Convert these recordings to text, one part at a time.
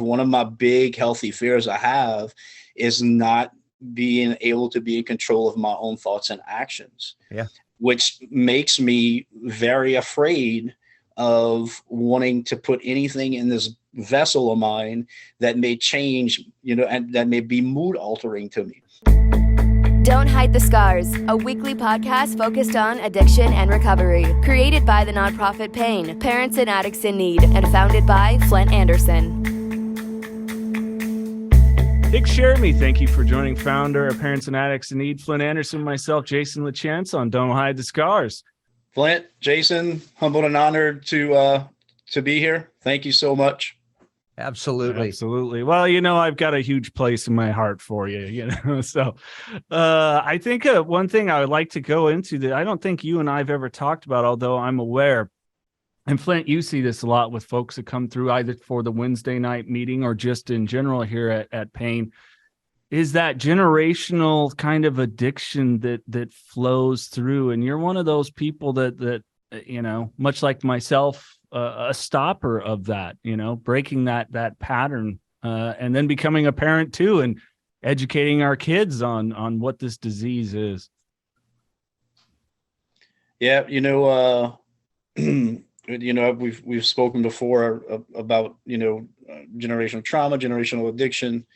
one of my big healthy fears I have is not being able to be in control of my own thoughts and actions. Yeah. Which makes me very afraid of wanting to put anything in this vessel of mine that may change, and that may be mood altering to me. Don't Hide the Scars, a weekly podcast focused on addiction and recovery. Created by the nonprofit PAIN, Parents and Addicts in Need, and founded by Flindt Andersen. Hick Cheramie, thank you for joining founder of Parents and Addicts in Need, Flindt Andersen, myself, Jason LaChance on Don't Hide the Scars. Flindt, Jason, humbled and honored to be here. Thank you so much. Absolutely. Well, I've got a huge place in my heart for you, So I think one thing I would like to go into that I don't think you and I have ever talked about, although I'm aware, and Flindt, you see this a lot with folks that come through either for the Wednesday night meeting or just in general here at PAIN, is that generational kind of addiction that flows through. And you're one of those people that much like myself, a stopper of that, breaking that pattern, and then becoming a parent too, and educating our kids on what this disease is. Yeah. We've spoken before about, generational trauma, generational addiction.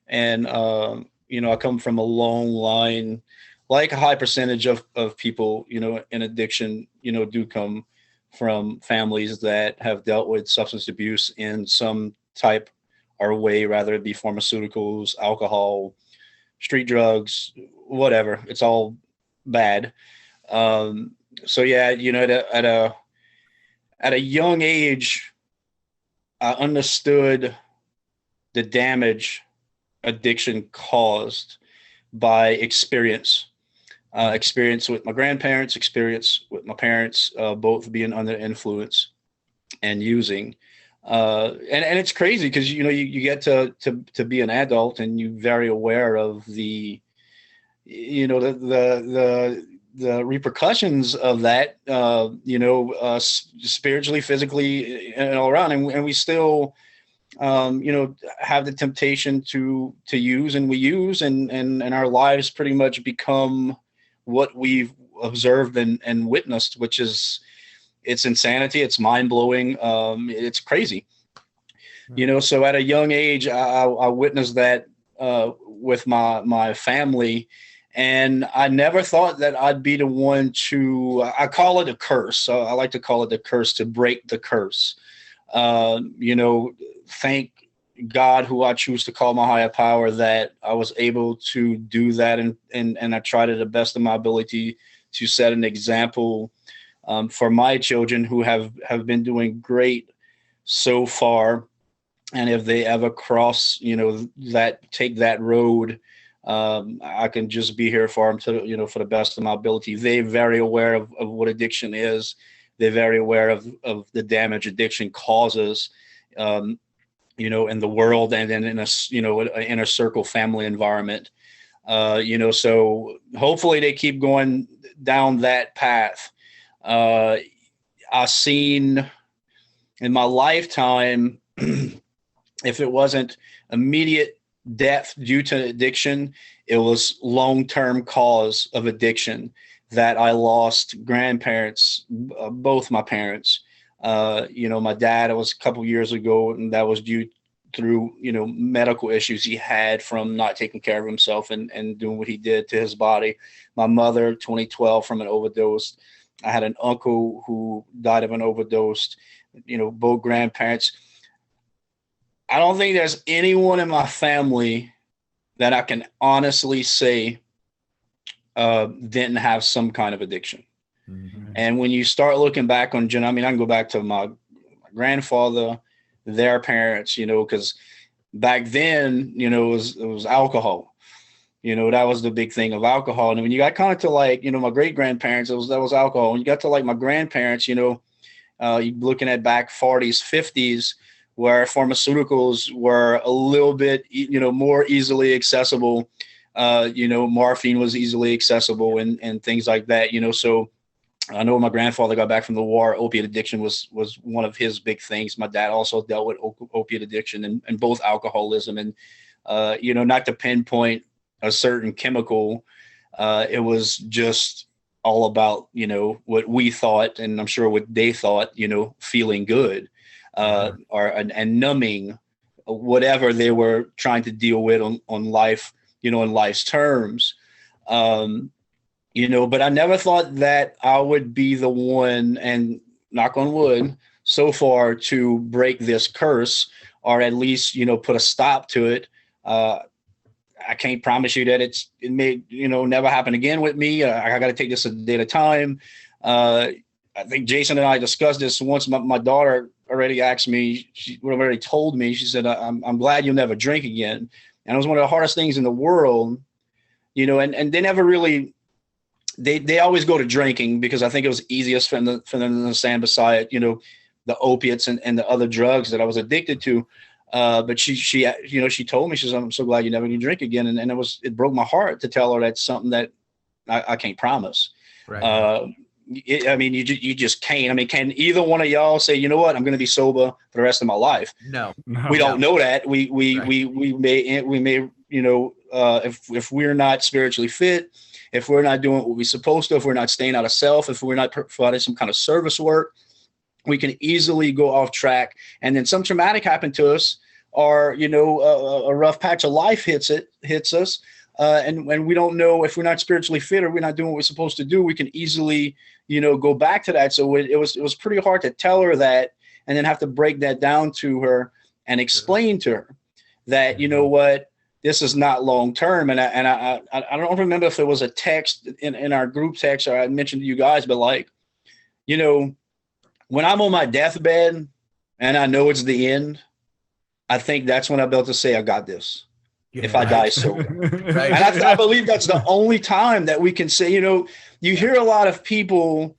And, I come from a long line, like a high percentage of people, in addiction, do come from families that have dealt with substance abuse in some type or way, rather it be pharmaceuticals, alcohol, street drugs, whatever. It's all bad. So yeah, at a young age, I understood the damage addiction caused by experience with my grandparents, experience with my parents, both being under influence and using. And it's crazy because, you get to be an adult and you're very aware of the repercussions of that, spiritually, physically, and all around. And we still, have the temptation to use, and we use, and our lives pretty much become what we've observed and witnessed, which is, it's insanity. It's mind blowing. It's crazy, so at a young age, I witnessed that, with my family. And I never thought that I'd be the one I call it a curse. So I like to call it the curse, to break the curse. Thank God, who I choose to call my higher power, that I was able to do that. And I tried to the best of my ability to set an example, for my children who have been doing great so far. And if they ever cross, take that road, I can just be here for them for the best of my ability. They're very aware of what addiction is. They're very aware of the damage addiction causes, in the world, and then in an inner circle family environment. So hopefully they keep going down that path. I've seen in my lifetime, if it wasn't immediate death due to addiction, it was long-term cause of addiction that I lost grandparents, both my parents. My dad, it was a couple years ago, and that was due through, medical issues he had from not taking care of himself and doing what he did to his body. My mother, 2012, from an overdose. I had an uncle who died of an overdose, both grandparents. I don't think there's anyone in my family that I can honestly say didn't have some kind of addiction. Mm-hmm. And when you start looking back on I can go back to my grandfather, their parents, because back then, it was alcohol. That was the big thing of alcohol. And when you got kind of to my great grandparents, that was alcohol. When you got to my grandparents, you're looking at back 40s, 50s, where pharmaceuticals were a little bit, more easily accessible. Morphine was easily accessible and things like that, So I know when my grandfather got back from the war, opiate addiction was one of his big things. My dad also dealt with opiate addiction and both alcoholism and, not to pinpoint a certain chemical. It was just all about, what we thought, and I'm sure what they thought, feeling good, and numbing whatever they were trying to deal with on life, in life's terms. But I never thought that I would be the one, and knock on wood, so far to break this curse, or at least, put a stop to it. I can't promise you that it may, never happen again with me. I got to take this a day at a time. I think Jason and I discussed this once. My daughter already asked me, she already told me, she said, I'm glad you'll never drink again. And it was one of the hardest things in the world, and they never really, they always go to drinking because I think it was easiest for them to stand beside, the opiates and the other drugs that I was addicted to. But she told me, she says, I'm so glad you never need to drink again. And it broke my heart to tell her that's something that I can't promise. Right. You just can't. Can either one of y'all say, you know what, I'm going to be sober for the rest of my life? No. We don't know that. We may, if we're not spiritually fit, if we're not doing what we're supposed to, if we're not staying out of self, if we're not providing some kind of service work, we can easily go off track. And then some traumatic happened to us, or, a rough patch of life hits us. And we don't know if we're not spiritually fit or we're not doing what we're supposed to do, we can easily, go back to that. So it was pretty hard to tell her that, and then have to break that down to her and explain to her that, what, this is not long-term. And I don't remember if it was a text in our group text or I mentioned to you guys, but when I'm on my deathbed and I know it's the end, I think that's when I'll be able to say, I got this. Yeah, if I die sober. Right. And I believe that's the only time that we can say, you hear a lot of people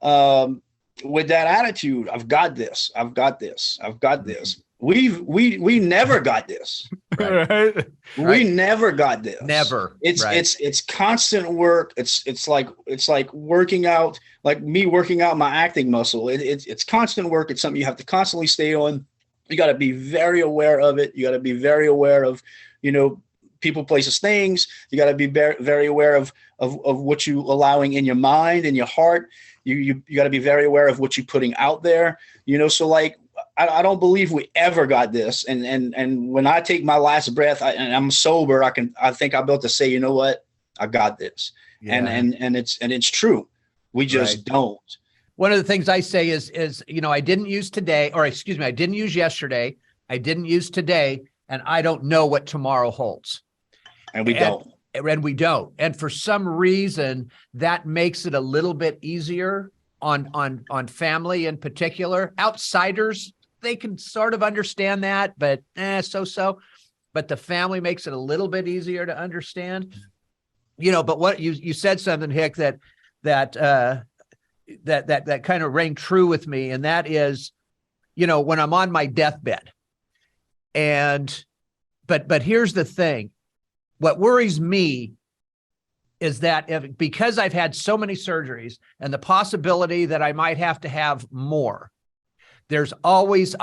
with that attitude. I've got this. I've got this. I've got this. We never got this. Right. We never got this. Never. It's constant work. It's like working out, like me working out my acting muscle. It's constant work. It's something you have to constantly stay on. You got to be very aware of it. You got to be very aware of, people, places, things. You got to be very aware of what you allowing in your mind and your heart. You got to be very aware of what you're putting out there. So like, I don't believe we ever got this. And when I take my last breath and I'm sober, I think I'll be able to say, you know what, I got this. Yeah. And it's true. We just don't. One of the things I say is, I didn't use today, or excuse me, I didn't use yesterday. I didn't use today, and I don't know what tomorrow holds. And we don't. And we don't. And for some reason, that makes it a little bit easier on family in particular. Outsiders, they can sort of understand that, but so. But the family makes it a little bit easier to understand. But what you said something, Hick, that kind of rang true with me, and that is, when I'm on my deathbed. But here's the thing. What worries me is that because I've had so many surgeries and the possibility that I might have to have more, I always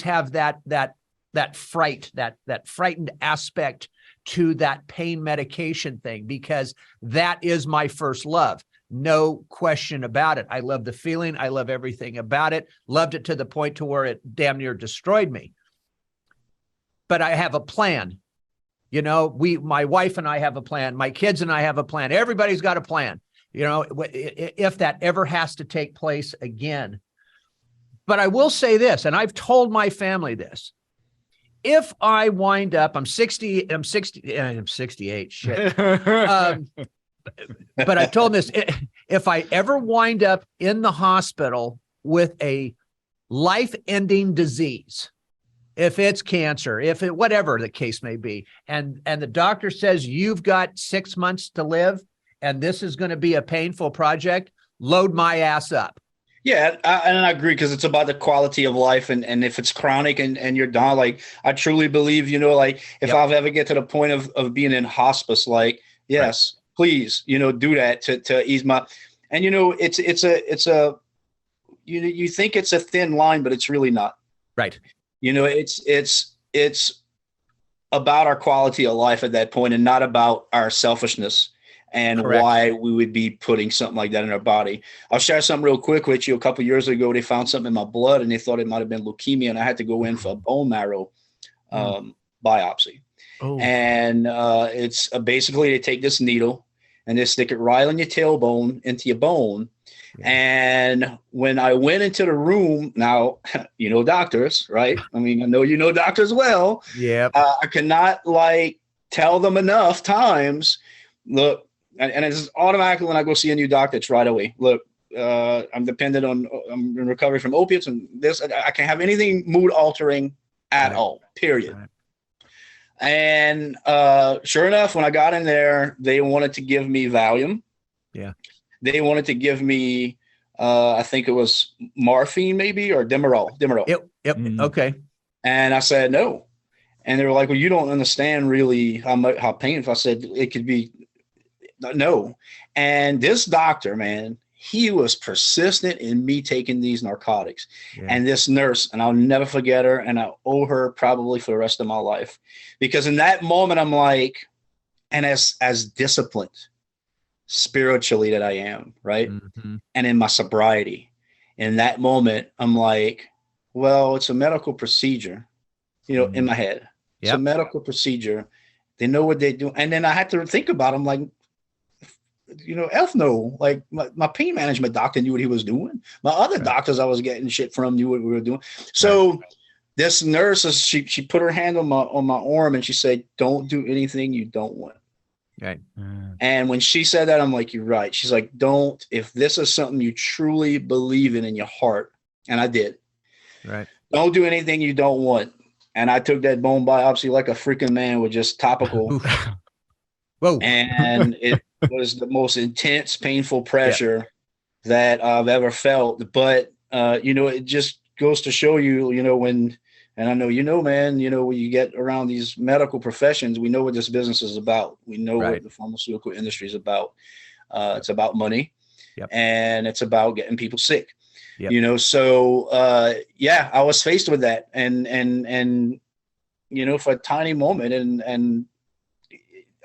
have that frightened aspect to that pain medication thing, because that is my first love. No question about it. I love the feeling. I love everything about it. Loved it to the point to where it damn near destroyed me. But I have a plan. My wife and I have a plan. My kids and I have a plan. Everybody's got a plan, if that ever has to take place again. But I will say this, and I've told my family this. If I wind up, I'm 68, shit. But I told them this, if I ever wind up in the hospital with a life-ending disease, if it's cancer, whatever the case may be, and the doctor says you've got 6 months to live and this is going to be a painful project, load my ass up. Yeah, I agree, because it's about the quality of life, and if it's chronic and you're done, like I truly believe, if I've ever get to the point of being in hospice, like, yes, please, do that to ease my. And you think it's a thin line, but it's really not. Right. It's about our quality of life at that point, and not about our selfishness and Correct. why we would be putting something like that in our body. I'll share something real quick with you. A couple of years ago, they found something in my blood, and they thought it might have been leukemia, and I had to go in for a bone marrow biopsy. Oh. And it's basically they take this needle and they stick it right on your tailbone into your bone. Yeah. And when I went into the room, now, doctors, right? I mean, I know doctors well. Yeah. I cannot tell them enough times, look, and it's automatically when I go see a new doctor, it's right away. Look, I'm in recovery from opiates and this, I can't have anything mood altering at all, period. Right. And sure enough, when I got in there, they wanted to give me Valium. Yeah. They wanted to give me, I think it was morphine maybe, or Demerol. Yep. Mm-hmm. Okay. And I said, no. And they were like, well, you don't understand really how painful. I said, it could be no. And this doctor, man, he was persistent in me taking these narcotics. Yeah. And this nurse, and I'll never forget her, and I owe her probably for the rest of my life. Because in that moment, I'm like, and as disciplined spiritually that I am, right? Mm-hmm. And in my sobriety, in that moment, I'm like, well, it's a medical procedure, in my head. It's a medical procedure. They know what they do. And then I had to think about them like, elf no, like my pain management doctor knew what he was doing. My other doctors I was getting shit from knew what we were doing. So this nurse, she put her hand on my arm and she said, don't do anything you don't want. Right. And when she said that, I'm like, you're right. She's like, don't, if this is something you truly believe in your heart, and I did. Right. Don't do anything you don't want. And I took that bone biopsy like a freaking man with just topical. Whoa. And it was the most intense, painful pressure that I've ever felt. But, it just goes to show you, when, and I know, man, when you get around these medical professions, we know what this business is about. We know what the pharmaceutical industry is about. It's about money and it's about getting people sick. Yep. So I was faced with that and for a tiny moment and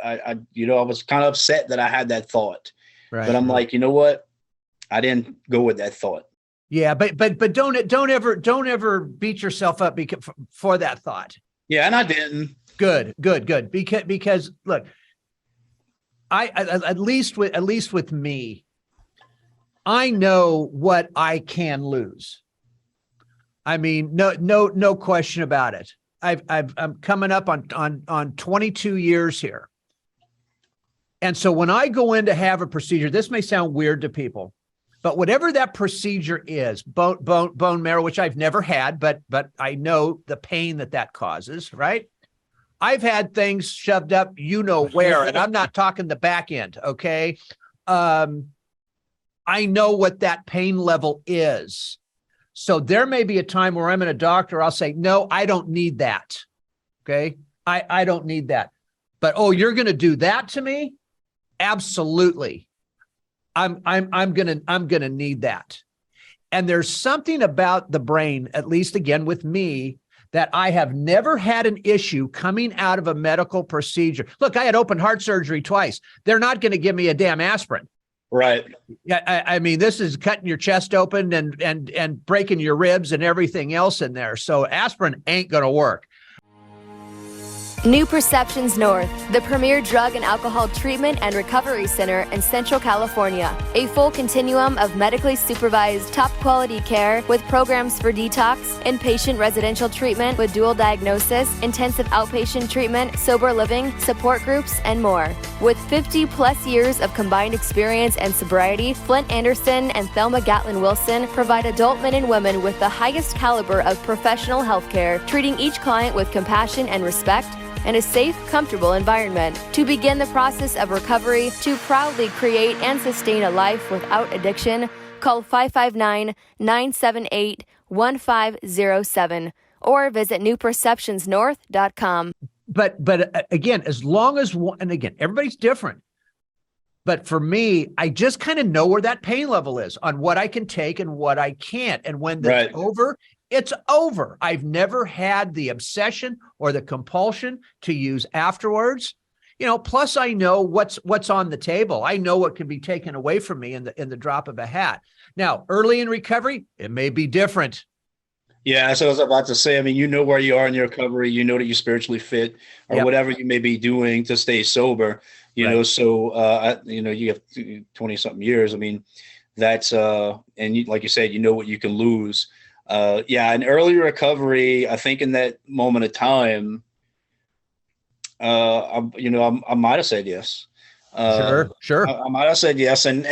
I was kind of upset that I had that thought, but I'm like, you know what? I didn't go with that thought. Yeah. But don't ever beat yourself up for that thought. Yeah. And I didn't. Good. Because look, I, at least with me, I know what I can lose. I mean, no question about it. I'm coming up on 22 years here. And so when I go in to have a procedure, this may sound weird to people, but whatever that procedure is, bone marrow, which I've never had, but I know the pain that causes, right? I've had things shoved up, where, and I'm not talking the back end. Okay. I know what that pain level is. So there may be a time where I'm in a doctor, I'll say, no, I don't need that. Okay. I don't need that. But, you're going to do that to me? Absolutely. I'm going to need that. And there's something about the brain, at least again with me, that I have never had an issue coming out of a medical procedure. Look, I had open heart surgery twice. They're not going to give me a damn aspirin. Right. Yeah. I mean, this is cutting your chest open and breaking your ribs and everything else in there. So aspirin ain't going to work. New Perceptions North, the premier drug and alcohol treatment and recovery center in Central California. A full continuum of medically supervised, top-quality care with programs for detox, inpatient residential treatment with dual diagnosis, intensive outpatient treatment, sober living, support groups, and more. With 50-plus years of combined experience and sobriety, Flindt, Andersen, and Thelma Gatlin Wilson provide adult men and women with the highest caliber of professional health care, treating each client with compassion and respect, and a safe, comfortable environment. To begin the process of recovery, to proudly create and sustain a life without addiction, call 559-978-1507 or visit newperceptionsnorth.com. But again, as long as, and again, everybody's different. But for me, I just kind of know where that pain level is on what I can take and what I can't. And when that's over, it's over. I've never had the obsession or the compulsion to use afterwards. Plus I know what's on the table. I know what can be taken away from me in the drop of a hat. Now, early in recovery, it may be different. Yeah, that's what I was about to say. I mean, you know where you are in your recovery. You know that you're spiritually fit, or whatever you may be doing to stay sober. You know, so you have 20-something years. I mean, that's and you, like you said, you know what you can lose. In early recovery, I think in that moment of time, I might have said yes. Sure. I might have said yes, and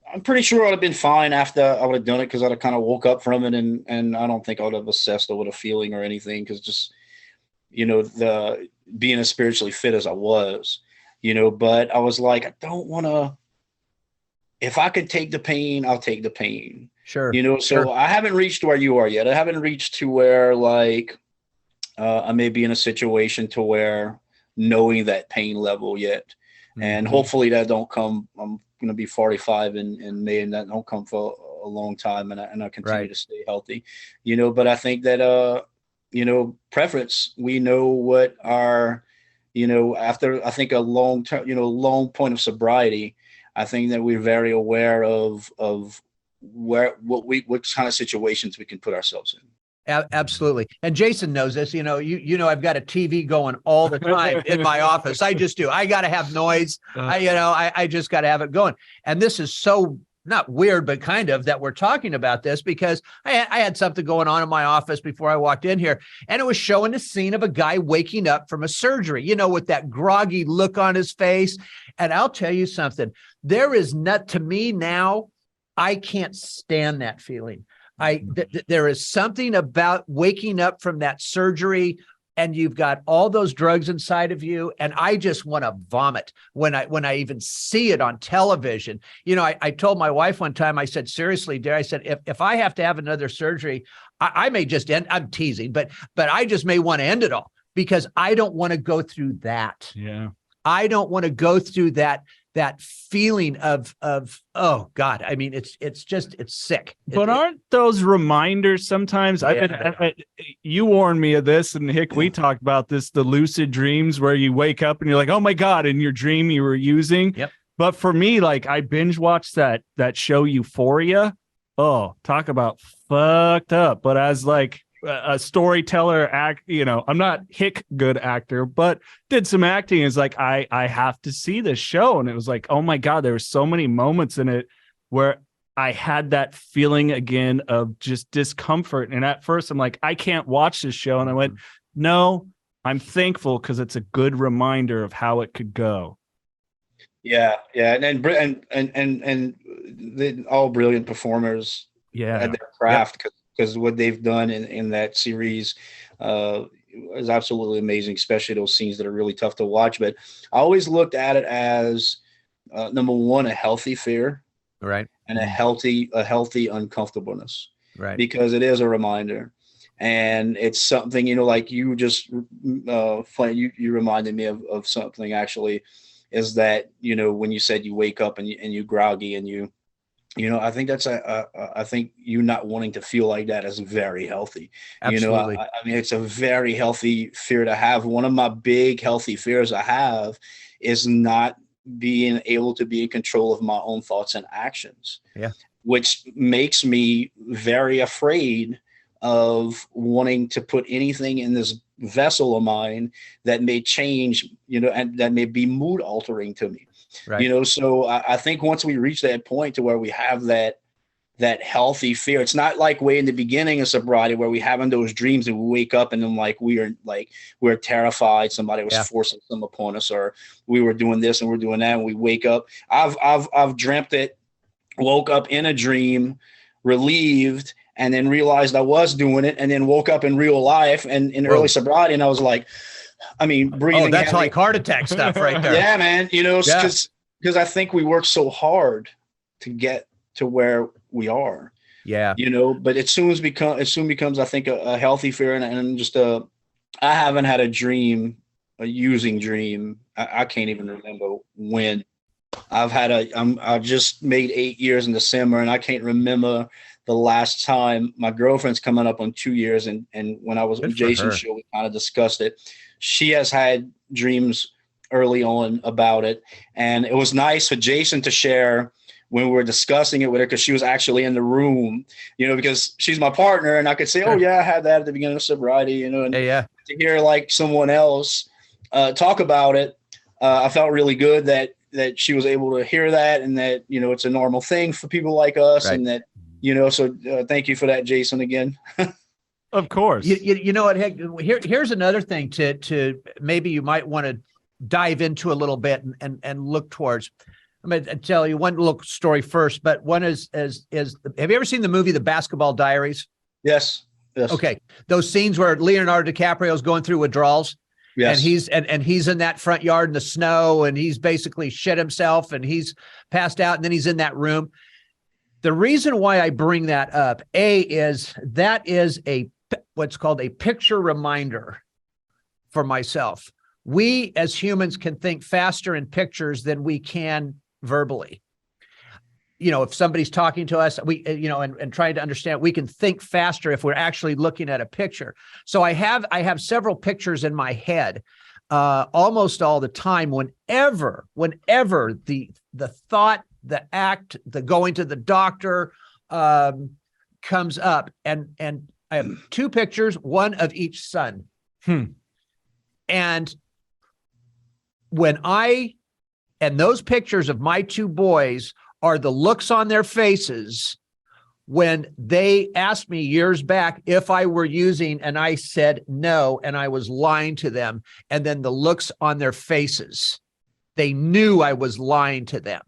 I'm pretty sure I'd have been fine after I would have done it, because I'd have kind of woke up from it, and I don't think I would have assessed or with a feeling or anything, because just the being as spiritually fit as I was, but I was like, I don't want to. If I could take the pain, I'll take the pain. Sure. So I haven't reached where you are yet. I haven't reached to where like I may be in a situation to where knowing that pain level yet. And hopefully that don't come. I'm going to be 45 in May, and that don't come for a long time. And I continue to stay healthy, but I think that, preference, we know what our, after I think a long term, long point of sobriety, I think that we're very aware of what kind of situations we can put ourselves in. Absolutely. And Jason knows this, I've got a TV going all the time in my office. I just do. I got to have noise. I just got to have it going. And this is so not weird, but kind of that we're talking about this, because I had something going on in my office before I walked in here, and it was showing the scene of a guy waking up from a surgery, with that groggy look on his face. And I'll tell you something, there is not, to me now, I can't stand that feeling. There is something about waking up from that surgery and you've got all those drugs inside of you, and I just want to vomit when I even see it on television. I told my wife one time, I said, seriously, dear, I said, if I have to have another surgery, I may just end. I'm teasing, but I just may want to end it all, because I don't want to go through that. Yeah. I don't want to go through that feeling of, oh God, I mean, it's sick. But aren't those reminders sometimes? You warned me of this, and Hick, we talked about this, the lucid dreams where you wake up and you're like, oh my God, in your dream you were using. Yep. But for me, like, I binge watched that show Euphoria. Oh, talk about fucked up. But as like a storyteller I'm not Hick good actor, but did some acting. Is like, I have to see this show. And it was like, oh my God, there were so many moments in it where I had that feeling again of just discomfort. And at first I'm like, I can't watch this show. And I went, no, I'm thankful, because it's a good reminder of how it could go. Yeah. And all brilliant performers at their craft. Yep. Because what they've done in that series is absolutely amazing, especially those scenes that are really tough to watch. But I always looked at it as number one, a healthy fear, right, and a healthy uncomfortableness, right, because it is a reminder, and it's something like you just you reminded me of something actually, is that when you said you wake up and you groggy and you. I think that's I think you not wanting to feel like that is very healthy. Absolutely. I mean, it's a very healthy fear to have. One of my big healthy fears I have is not being able to be in control of my own thoughts and actions. Yeah. Which makes me very afraid of wanting to put anything in this vessel of mine that may change, and that may be mood altering to me. Right. So I think once we reach that point to where we have that healthy fear, it's not like way in the beginning of sobriety where we having those dreams and we wake up and then we're terrified somebody was forcing some upon us, or we were doing this and we're doing that, and we wake up. I've dreamt it, woke up in a dream, relieved, and then realized I was doing it, and then woke up in real life and in early sobriety, and I was like, I mean, breathing. Oh, that's heavy. like heart attack stuff right there. Yeah, man. Because I think we work so hard to get to where we are. Yeah. But it soon becomes, I think, a healthy fear, and just I haven't had a using dream. I can't even remember when. I just made 8 years in December, and I can't remember the last time. My girlfriend's coming up on 2 years, and when I was on Jason's show, we kind of discussed it. She has had dreams early on about it, and it was nice for Jason to share when we were discussing it with her, because she was actually in the room, because she's my partner, and I could say, oh yeah, I had that at the beginning of sobriety, and to hear like someone else talk about it, I felt really good that she was able to hear that, and that, it's a normal thing for people like us, and that, so thank you for that, Jason, again. Of course. You know what, Hick, here's another thing to maybe you might want to dive into a little bit and look towards. I'm going to tell you one little story first, but one is have you ever seen the movie The Basketball Diaries? Yes. Okay. Those scenes where Leonardo DiCaprio is going through withdrawals. Yes. And he's in that front yard in the snow, and he's basically shit himself, and he's passed out, and then he's in that room. The reason why I bring that up, is that is what's called a picture reminder for myself. We as humans can think faster in pictures than we can verbally. If somebody's talking to us, we, and trying to understand, we can think faster if we're actually looking at a picture. So I have several pictures in my head almost all the time. Whenever the thought, the act, the going to the doctor comes up, and I have two pictures, one of each son. And and those pictures of my two boys are the looks on their faces when they asked me years back if I were using, and I said no, and I was lying to them. And then the looks on their faces, they knew I was lying to them.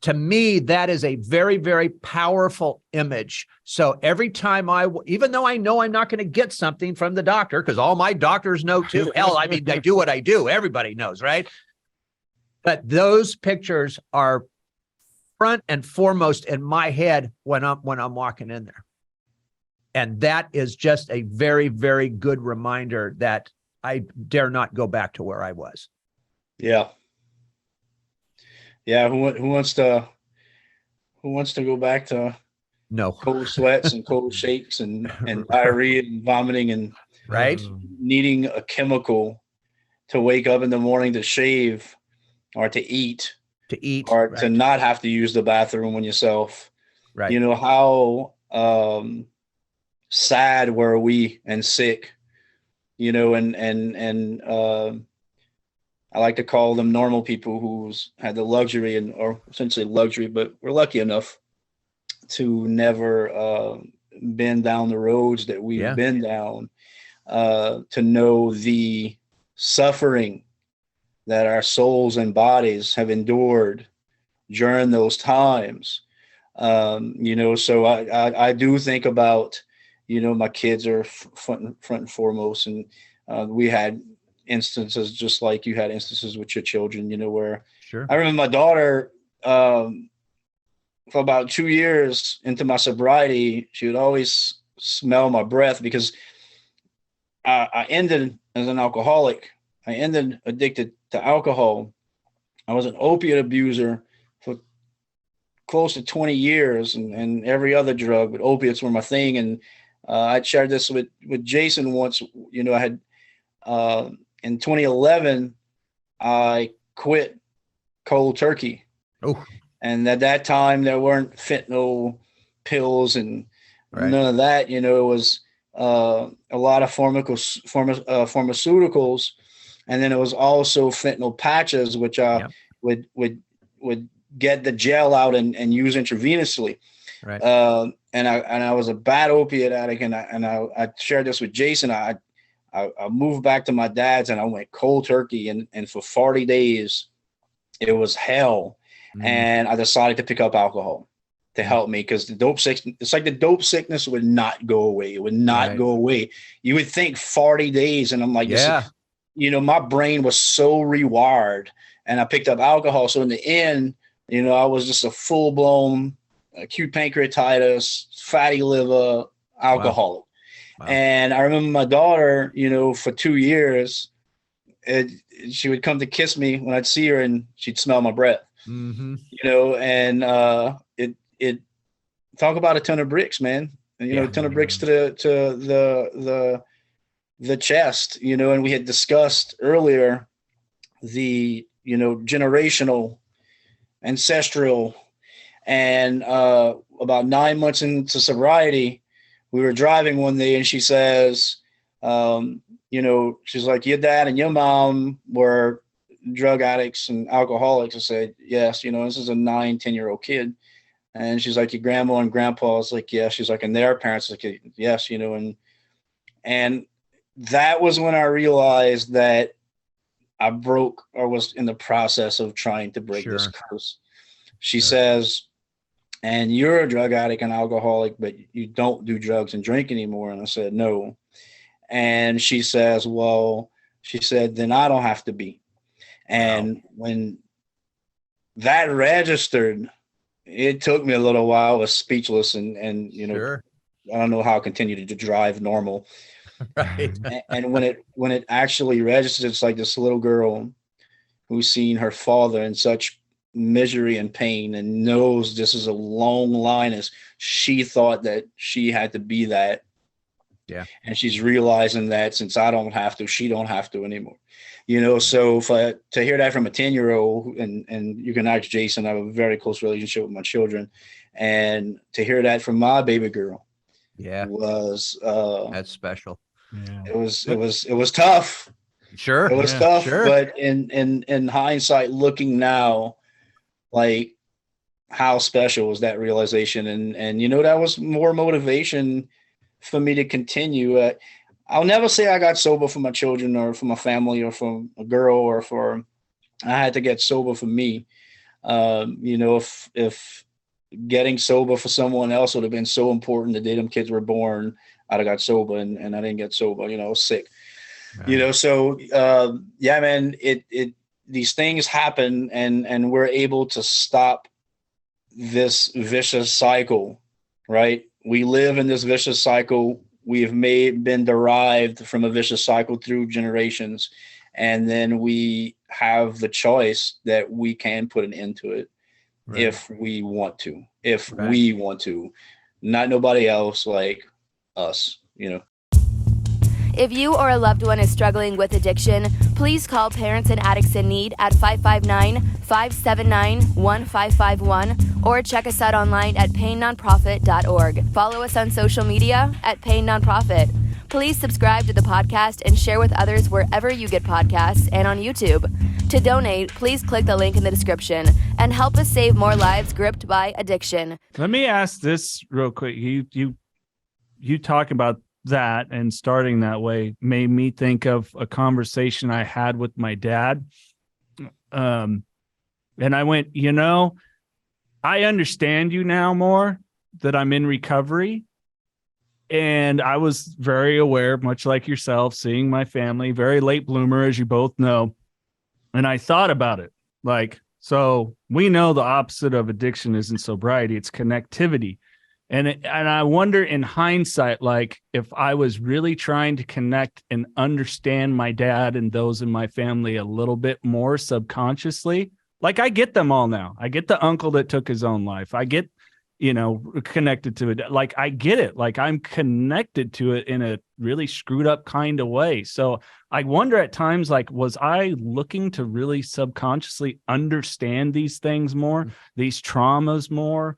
To me, that is a very, very powerful image. So every time even though I know I'm not going to get something from the doctor, because all my doctors know too. Hell, I mean, I do what I do. Everybody knows, right? But those pictures are front and foremost in my head when I'm walking in there. And that is just a very, very good reminder that I dare not go back to where I was. Yeah. Yeah, who wants to go back to cold sweats and cold shakes and diarrhea and vomiting and needing a chemical to wake up in the morning to shave or to eat or to not have to use the bathroom on yourself. Right. How sad were we and sick, and I like to call them normal people who's had the luxury or essentially luxury, but we're lucky enough to never been down the roads that we've been down, to know the suffering that our souls and bodies have endured during those times. So I do think about, my kids are front and foremost, and we had instances just like you had instances with your children, where I remember my daughter, for about 2 years into my sobriety, she would always smell my breath, because I ended as an alcoholic. I ended addicted to alcohol. I was an opiate abuser for close to 20 years and every other drug, but opiates were my thing. And I shared this with Jason once. I had in 2011, I quit cold turkey. Oh. And at that time, there weren't fentanyl pills and none of that. It was a lot of pharmaceuticals. And then it was also fentanyl patches, which would get the gel out and use intravenously. Right. And I was a bad opiate addict, and I shared this with Jason. I moved back to my dad's, and I went cold turkey, and for 40 days, it was hell. Mm. And I decided to pick up alcohol to help me, because it's like the dope sickness would not go away. It would not go away. You would think 40 days, and I'm like, my brain was so rewired, and I picked up alcohol. So in the end, I was just a full blown acute pancreatitis, fatty liver alcoholic. Wow. And I remember my daughter, for 2 years, she would come to kiss me when I'd see her, and she'd smell my breath. Mm-hmm. And it talk about a ton of bricks, man. And, a ton of bricks to the chest, and we had discussed earlier the, generational, ancestral, and about 9 months into sobriety, we were driving one day, and she says, she's like, your dad and your mom were drug addicts and alcoholics. I said, yes, this is a 9-10-year-old kid. And she's like, your grandma and grandpa? I was like, yeah. She's like, and their parents? Like, yes, and that was when I realized that I broke, or was in the process of trying to break this curse. She says, and you're a drug addict and alcoholic, but you don't do drugs and drink anymore. And I said, no. And she says, well, she said, then I don't have to be. And when that registered, it took me a little while. I was speechless, and I don't know how I continued to drive normal. Right. And when it actually registered, it's like this little girl who's seen her father in such misery and pain, and knows this is a long line, as she thought that she had to be that. Yeah. And she's realizing that since I don't have to, she don't have to anymore. So to hear that from a 10-year-old, and you can ask Jason, I have a very close relationship with my children, and to hear that from my baby girl, was that's special. Yeah. It was tough. Sure. It was tough, but in hindsight, looking now, like, how special was that realization? And that was more motivation for me to continue. I'll never say I got sober for my children, or for my family, or for a girl, or for, I had to get sober for me. If getting sober for someone else would have been so important the day them kids were born, I'd have got sober, and I didn't get sober, I was sick. Right. So man, these things happen, and we're able to stop this vicious cycle, right? We live in this vicious cycle. We have been derived from a vicious cycle through generations. And then we have the choice that we can put an end to it if we want to, we want to, not nobody else, like us, If you or a loved one is struggling with addiction, please call Parents and Addicts in Need at 559-579-1551 or check us out online at painnonprofit.org. Follow us on social media at Pain Nonprofit. Please subscribe to the podcast and share with others wherever you get podcasts and on YouTube. To donate, please click the link in the description and help us save more lives gripped by addiction. Let me ask this real quick. You talk about that, and starting that way made me think of a conversation I had with my dad. And I went, I understand you now more that I'm in recovery. And I was very aware, much like yourself, seeing my family, very late bloomer, as you both know. And I thought about it, like, so we know the opposite of addiction isn't sobriety, it's connectivity. And I wonder in hindsight, like, if I was really trying to connect and understand my dad and those in my family a little bit more subconsciously, like, I get them all now. I get the uncle that took his own life. I get, connected to it. Like, I get it. Like, I'm connected to it in a really screwed up kind of way. So I wonder at times, like, was I looking to really subconsciously understand these things more, these traumas more?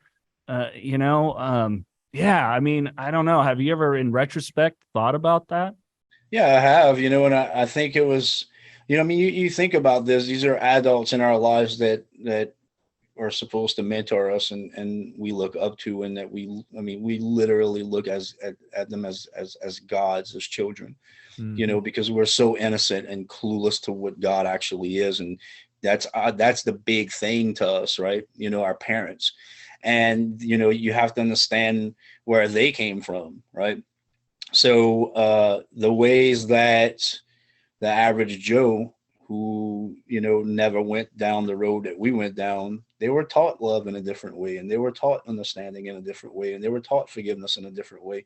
Yeah, I mean, I don't know. Have you ever, in retrospect, thought about that? Yeah, I have, and I think it was, you think about this, these are adults in our lives that are supposed to mentor us, and we look up to, and that we literally look at them as gods, as children, because we're so innocent and clueless to what God actually is. And that's the big thing to us, right? Our parents. And, you have to understand where they came from, right? So the ways that the average Joe, who, never went down the road that we went down, they were taught love in a different way, and they were taught understanding in a different way, and they were taught forgiveness in a different way,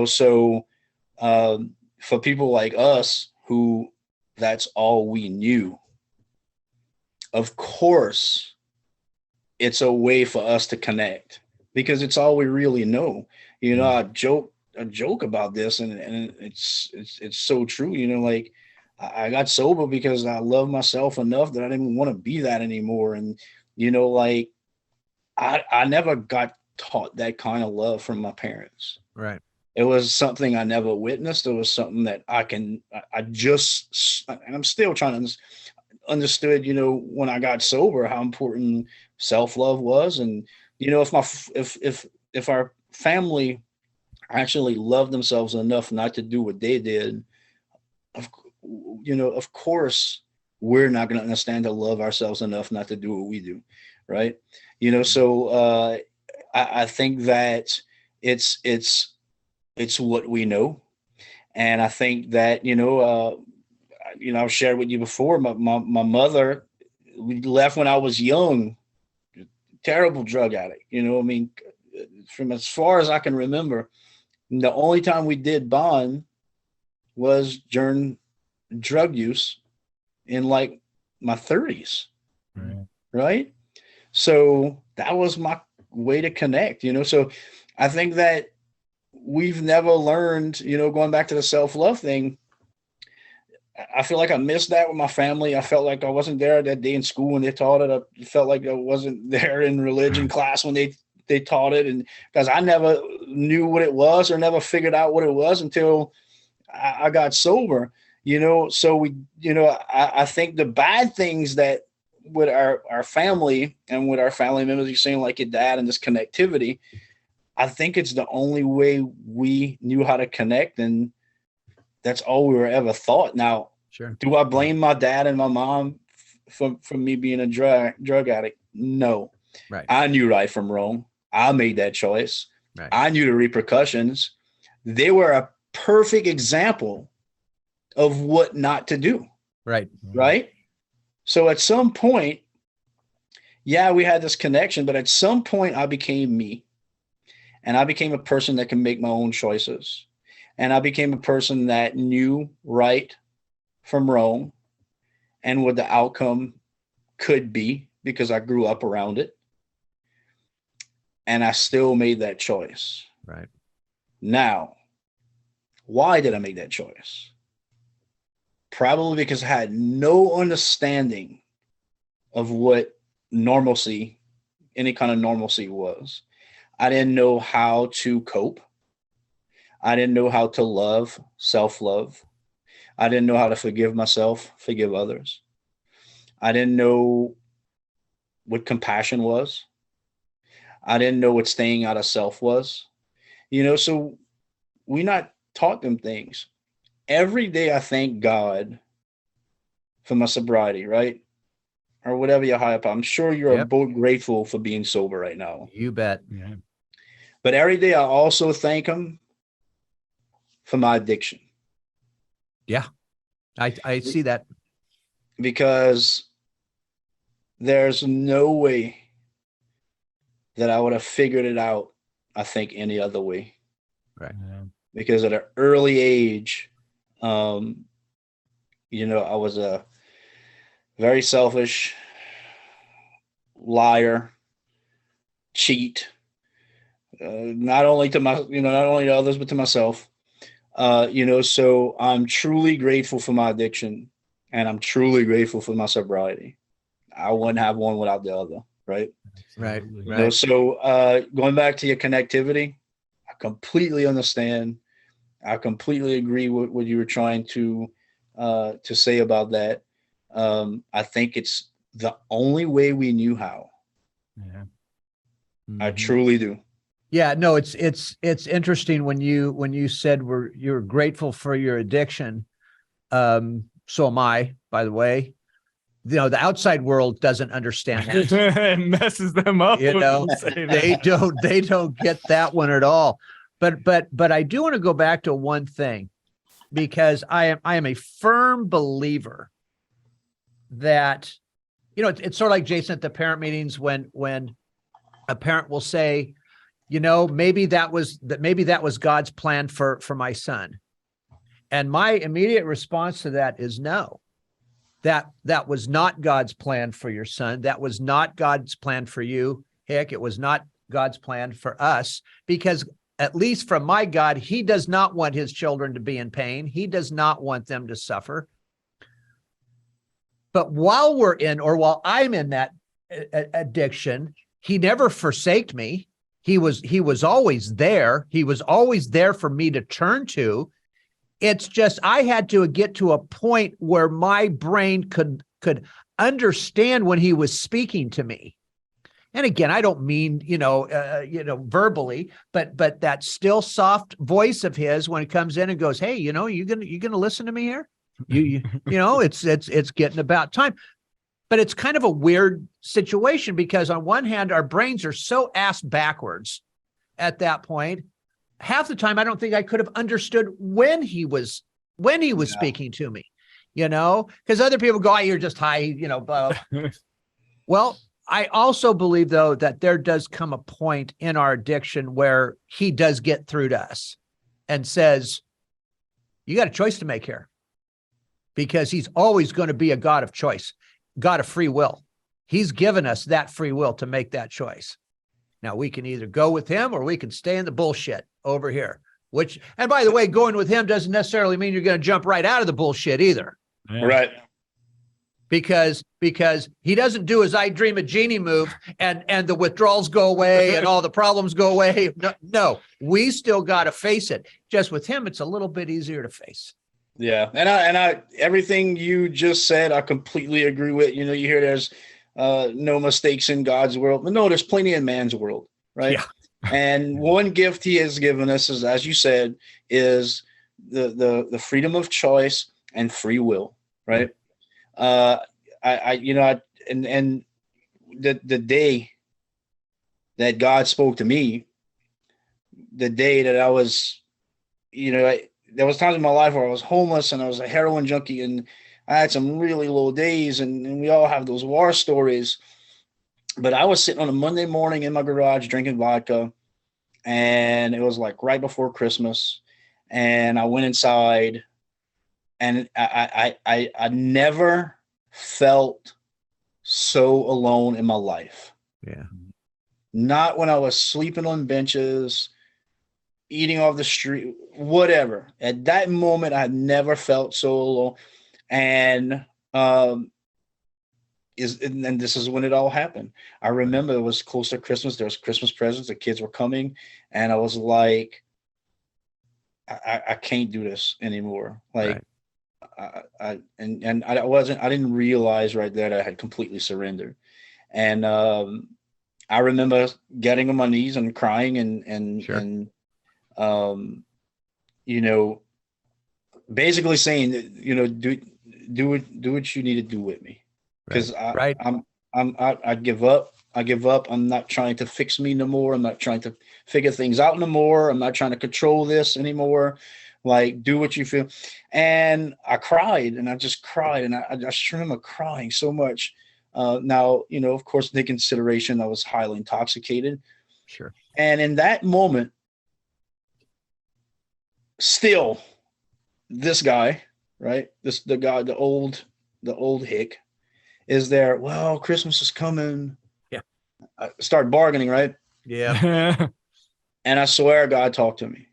So for people like us who that's all we knew, of course, it's a way for us to connect because it's all we really know. You know, I joke about this, and it's so true. You know, like I got sober because I love myself enough that I didn't want to be that anymore. And, you know, like I never got taught that kind of love from my parents. Right. It was something I never witnessed. It was something that and I'm still trying to understood, you know, when I got sober, how important self-love was. And, you know, if our family actually loved themselves enough not to do what they did, of course, we're not going to understand to love ourselves enough not to do what we do. Right. You know, so I think that it's what we know. And I think that, I've shared with you before, my mother, we left when I was young, terrible drug addict. You know, I mean, from as far as I can remember, the only time we did bond was during drug use in like my 30s. Right. So that was my way to connect, you know. So I think that we've never learned, you know, going back to the self-love thing, I feel like I missed that with my family. I felt like I wasn't there that day in school when they taught it. I felt like I wasn't there in religion class when they taught it. And because I never knew what it was or never figured out what it was until I got sober, you know. So I think the bad things that with our family and with our family members, you're saying like your dad and this connectivity, I think it's the only way we knew how to connect, and that's all we were ever thought. Now, sure. Do I blame my dad and my mom for me being a drug addict? No. Right. I knew right from wrong. I made that choice. Right. I knew the repercussions. They were a perfect example of what not to do. Right. Right. So at some point, yeah, we had this connection, but at some point I became me. And I became a person that can make my own choices. And I became a person that knew right from wrong and what the outcome could be because I grew up around it. And I still made that choice. Right. Now, why did I make that choice? Probably because I had no understanding of what normalcy, any kind of normalcy was. I didn't know how to cope. I didn't know how to love, self-love. I didn't know how to forgive myself, forgive others. I didn't know what compassion was. I didn't know what staying out of self was. You know, so we not taught them things. Every day I thank God for my sobriety, right? Or whatever you're high up. I'm sure you're both grateful for being sober right now. You bet. Yeah. But every day I also thank him for my addiction. Yeah, I see that. Because there's no way that I would have figured it out, I think, any other way. Right. Yeah. Because at an early age, I was a very selfish liar, cheat, not only to others, but to myself. So I'm truly grateful for my addiction, and I'm truly grateful for my sobriety. I wouldn't have one without the other. Right. Right. Right. So going back to your connectivity, I completely understand. I completely agree with what you were trying to say about that. I think it's the only way we knew how. Yeah. Mm-hmm. I truly do. Yeah, no, it's interesting when you said you're grateful for your addiction. So am I, by the way. You know, the outside world doesn't understand that. It messes them up. You know, they don't get that one at all. But I do want to go back to one thing, because I am a firm believer that, you know, it's sort of like Jason at the parent meetings when a parent will say, you know, maybe that was God's plan for my son. And my immediate response to that is no. That was not God's plan for your son. That was not God's plan for you, Hick. It was not God's plan for us, because at least from my God, he does not want his children to be in pain. He does not want them to suffer. But while while I'm in that addiction, he never forsaked me. He was always there. He was always there for me to turn to. It's just I had to get to a point where my brain could understand when he was speaking to me. And again, I don't mean verbally, but that still soft voice of his when it comes in and goes, "Hey, you gonna listen to me here? It's getting about time." But it's kind of a weird situation, because on one hand, our brains are so ass backwards at that point. Half the time, I don't think I could have understood when he was speaking to me, because other people go, "Oh, you're just high," blah. Well, I also believe, though, that there does come a point in our addiction where he does get through to us and says, "You got a choice to make here," because he's always going to be a God of choice, God of free will. He's given us that free will to make that choice. Now, we can either go with him or we can stay in the bullshit over here, and by the way, going with him doesn't necessarily mean you're going to jump right out of the bullshit either. Yeah. Right. Because he doesn't do his "I Dream a Genie" move and the withdrawals go away and all the problems go away. No, we still got to face it. Just with him, it's a little bit easier to face. Yeah. And I everything you just said, I completely agree with. You hear there's no mistakes in God's world, but no, there's plenty in man's world. Right. Yeah. And one gift he has given us is, as you said, is the freedom of choice and free will. Right. The day that God spoke to me, the day that I was, there was times in my life where I was homeless and I was a heroin junkie, and I had some really low days, and we all have those war stories. But I was sitting on a Monday morning in my garage drinking vodka, and it was like right before Christmas, and I went inside. And I never felt so alone in my life. Yeah. Not when I was sleeping on benches, eating off the street, whatever. At that moment, I had never felt so alone. And this is when it all happened. I remember it was close to Christmas. There was Christmas presents. The kids were coming, and I was like, I can't do this anymore. Like. Right. I didn't realize right there that I had completely surrendered. And I remember getting on my knees and crying and sure. and basically saying, do what you need to do with me. Because I give up. I'm not trying to fix me no more. I'm not trying to figure things out no more. I'm not trying to control this anymore. Like, do what you feel. And I cried, and I just cried. And I just remember crying so much. Now, of course, the consideration, I was highly intoxicated. Sure. And in that moment, still, this guy, right? The old Hick is there. Well, Christmas is coming. Yeah. I start bargaining, right? Yeah. And I swear God talked to me.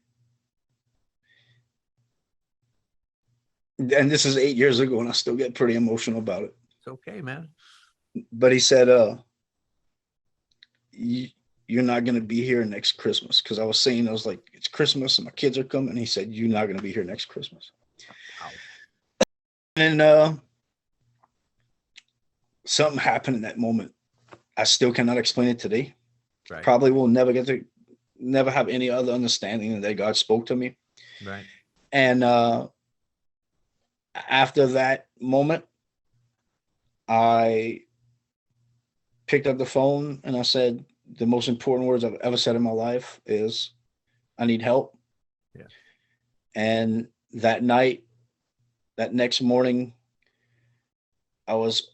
And this is 8 years ago, and I still get pretty emotional about it. It's okay, man. But he said, you're not going to be here next Christmas. Because I was saying, I was like, it's Christmas and my kids are coming. And he said, you're not going to be here next Christmas. Wow. And something happened in that moment. I still cannot explain it today. Right. Probably will never have any other understanding than that God spoke to me. Right. And after that moment, I picked up the phone and I said, the most important words I've ever said in my life is, I need help. Yeah. And that next morning, I was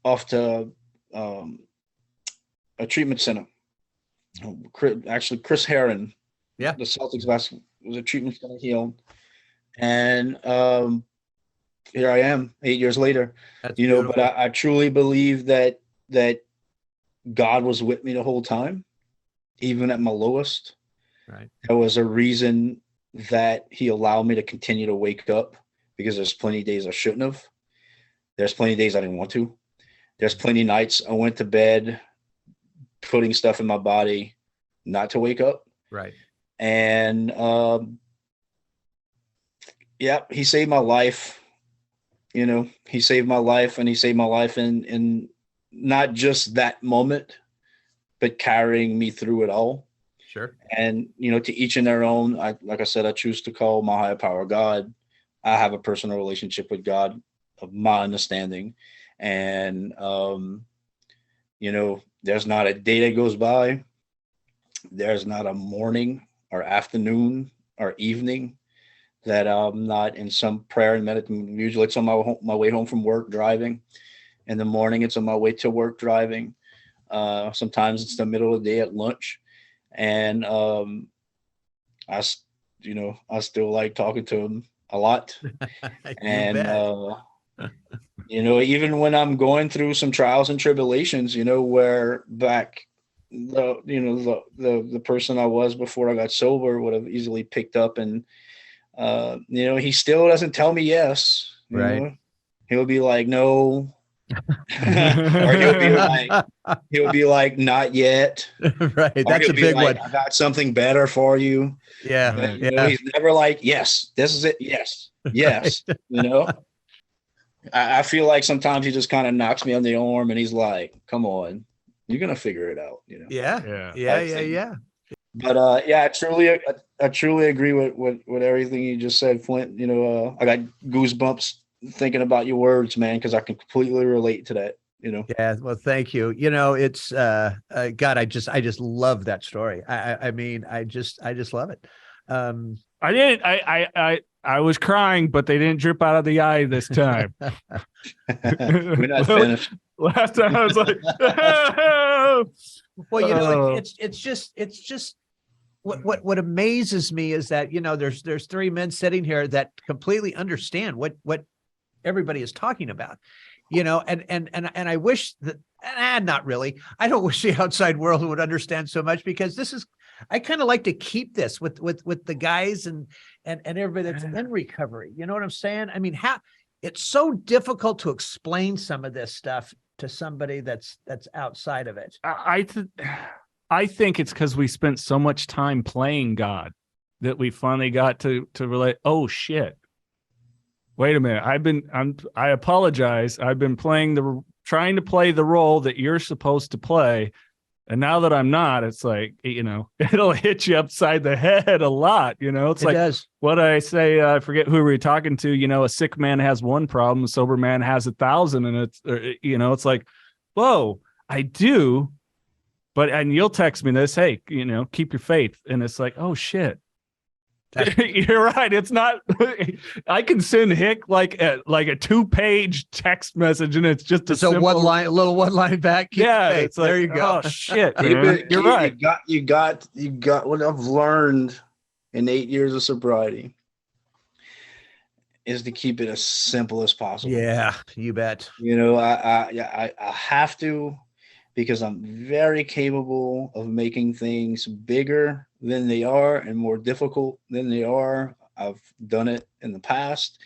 off to a treatment center. Actually, Chris Herron, the Celtics basketball, was a treatment center healed. And here I am 8 years later. That's you know, beautiful. but I truly believe that God was with me the whole time, even at my lowest. Right. There was a reason that he allowed me to continue to wake up, because there's plenty of days I shouldn't have. There's plenty of days I didn't want to. There's plenty of nights I went to bed putting stuff in my body not to wake up. Right. And yeah, he saved my life. You know, he saved my life, and he saved my life in not just that moment, but carrying me through it all. Sure. And, you know, to each in their own. Like I said, I choose to call my higher power God. I have a personal relationship with God of my understanding. And, you know, there's not a day that goes by. There's not a morning or afternoon or evening that I'm not in some prayer and meditation. Usually it's on my way home from work driving. In the morning, it's on my way to work driving. Sometimes it's the middle of the day at lunch. And I still like talking to him a lot. And, you know, even when I'm going through some trials and tribulations, you know, where back the person I was before I got sober would have easily picked up, and you know, he still doesn't tell me yes. You Right. know? He'll be like, no. Or he'll be like, not yet. Right. That's a big one. I got something better for you. Yeah. But, you know, he's never like, yes, this is it. Yes. Yes. Right. You know, I feel like sometimes he just kind of knocks me on the arm and he's like, come on, you're going to figure it out. You know? Yeah. But I truly agree with everything you just said, Flindt. You know, I got goosebumps thinking about your words, man, because I can completely relate to that. You know. Yeah. Well, thank you. You know, it's God. I just love that story. I mean, I just love it. I was crying, but they didn't drip out of the eye this time. We're not finished. Last time I was like, well, you know, it's just what amazes me is that, you know, there's three men sitting here that completely understand what everybody is talking about, you know, and I wish that, not really. I don't wish the outside world would understand so much, because I kind of like to keep this with the guys and everybody that's in recovery. You know what I'm saying? I mean, it's so difficult to explain some of this stuff to somebody that's outside of it. I think it's because we spent so much time playing God that we finally got to relate. Oh shit. Wait a minute. I apologize. I've been trying to play the role that you're supposed to play. And now that I'm not, it's like, you know, it'll hit you upside the head a lot. You know, it does. What I say, I forget who we were talking to, you know, a sick man has one problem, a sober man has 1,000. And you know, it's like, whoa, I do. And you'll text me this, hey, you know, keep your faith. And it's like, oh shit. You're right. It's not. I can send Hick like a 2-page text message, and it's just a little one line back. It's like, there you go. Oh shit, you're right. You got what I've learned in 8 years of sobriety is to keep it as simple as possible. Yeah, you bet. You know, I have to, because I'm very capable of making things bigger than they are and more difficult than they are. I've done it in the past.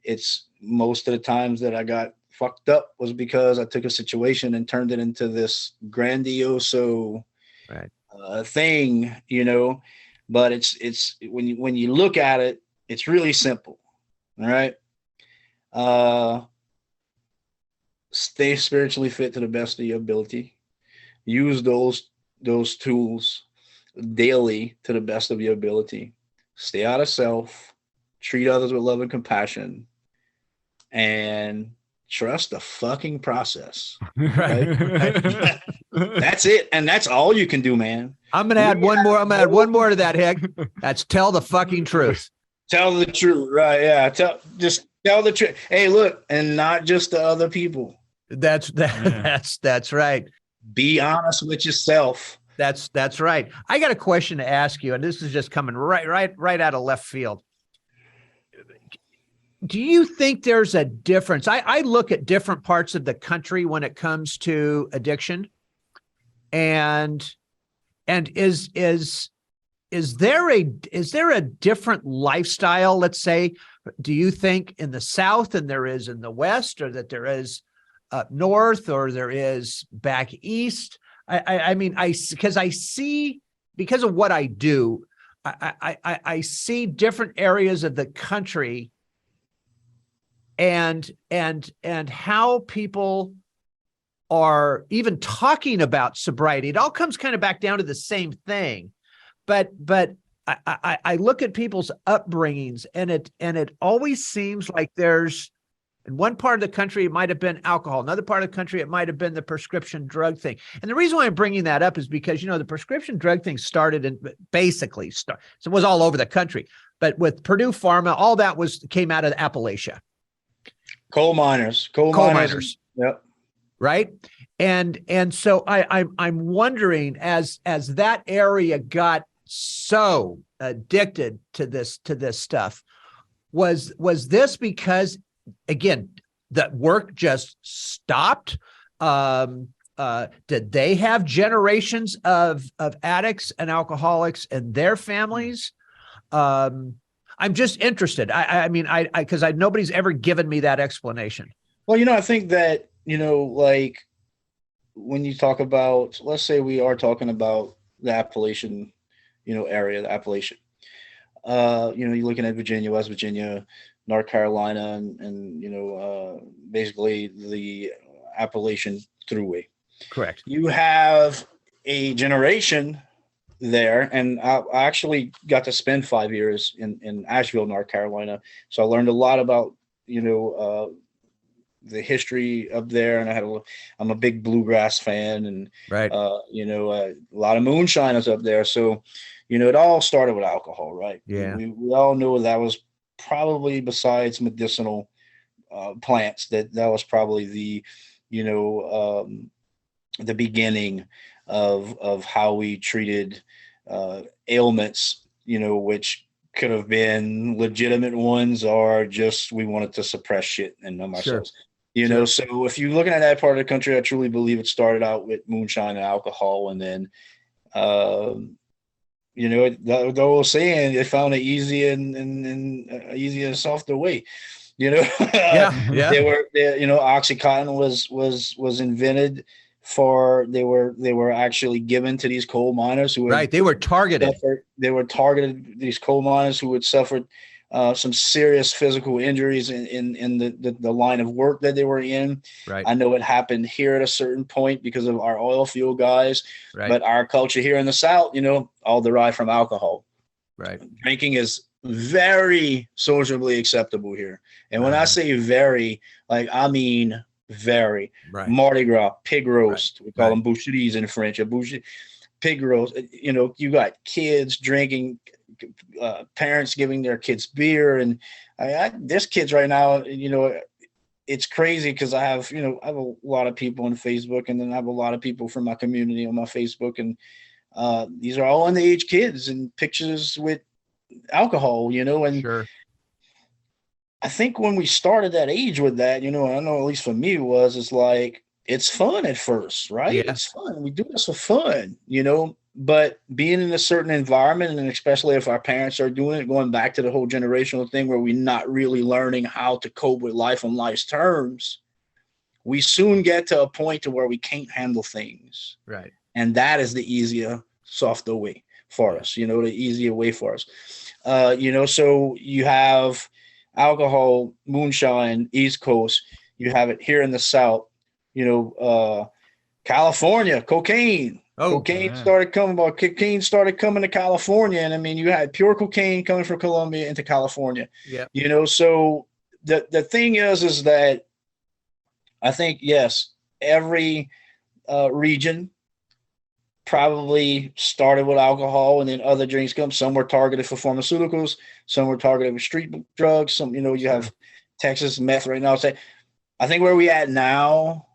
It's most of the times that I got fucked up was because I took a situation and turned it into this grandiose thing, you know. But it's when you look at it, it's really simple. All right. Stay spiritually fit to the best of your ability. Use those tools daily to the best of your ability. Stay out of self. Treat others with love and compassion. And trust the fucking process. Right? That's it. And that's all you can do, man. I'm going to add one more. I'm going to add one more to that, Hick. That's tell the fucking truth. Tell the truth. Right. Yeah. Just tell the truth. Hey, look, and not just to other people. That's right. Be honest with yourself. That's right. I got a question to ask you, and this is just coming right out of left field. Do you think there's a difference? I look at different parts of the country when it comes to addiction, and is there a different lifestyle, let's say, do you think in the South than there is in the West, or that there is up north, or there is back east? I mean, because I see, because of what I do, I see different areas of the country and how people are even talking about sobriety. It all comes kind of back down to the same thing. But I look at people's upbringings, and it always seems like there's, in one part of the country, it might have been alcohol. Another part of the country, it might have been the prescription drug thing. And the reason why I'm bringing that up is because, the prescription drug thing started so it was all over the country. But with Purdue Pharma, all that came out of Appalachia. Coal miners. Yep. Right. And so I'm wondering, as that area got so addicted to this stuff, was this because, again, that work just stopped? Did they have generations of addicts and alcoholics in their families? I'm just interested. I mean, because nobody's ever given me that explanation. Well, I think that, like when you talk about, let's say we are talking about the Appalachian, area, the Appalachian, you're looking at Virginia, West Virginia, North Carolina, and basically the Appalachian Thruway. Correct. You have a generation there, and I actually got to spend 5 years in Asheville, North Carolina. So I learned a lot about, the history up there, and I'm a big bluegrass fan, and right. A lot of moonshiners up there. So, it all started with alcohol, right? Yeah. We all know that was probably, besides medicinal plants, that was probably the beginning of how we treated ailments, which could have been legitimate ones, or just we wanted to suppress shit and numb ourselves. Sure. So if you're looking at that part of the country, I truly believe it started out with moonshine and alcohol, and then the old saying, they found an easy and easy and softer way. Yeah. Oxycontin was invented they were actually given to these coal miners who they were targeted. These coal miners who had suffered some serious physical injuries in the line of work that they were in. Right. I know it happened here at a certain point because of our oil field guys, but our culture here in the South, all derived from alcohol. Right. Drinking is very sociably acceptable here. And when I say very, I mean very. Right. Mardi Gras, pig roast. Right. We call them boucheries in French. Pig roast. You got kids drinking, parents giving their kids beer, and there's kids right now. It's crazy because I have a lot of people on Facebook, and then I have a lot of people from my community on my Facebook, and these are all underage kids and pictures with alcohol, and sure. I think when we started that age with that, I know at least for me it's fun at first, right? Yeah. It's fun. We do this for fun, but being in a certain environment, and especially if our parents are doing it, going back to the whole generational thing where we're not really learning how to cope with life on life's terms, we soon get to a point to where we can't handle things. Right. And that is the easier, softer way for us, the easier way for us. So you have alcohol, moonshine, East Coast. You have it here in the South, California, cocaine. Cocaine started coming to California. And you had pure cocaine coming from Colombia into California. Yeah. So the thing is that I think, yes, every region probably started with alcohol, and then other drinks come. Some were targeted for pharmaceuticals, some were targeted with street drugs. Some, you have Texas meth right now. I think where we at now,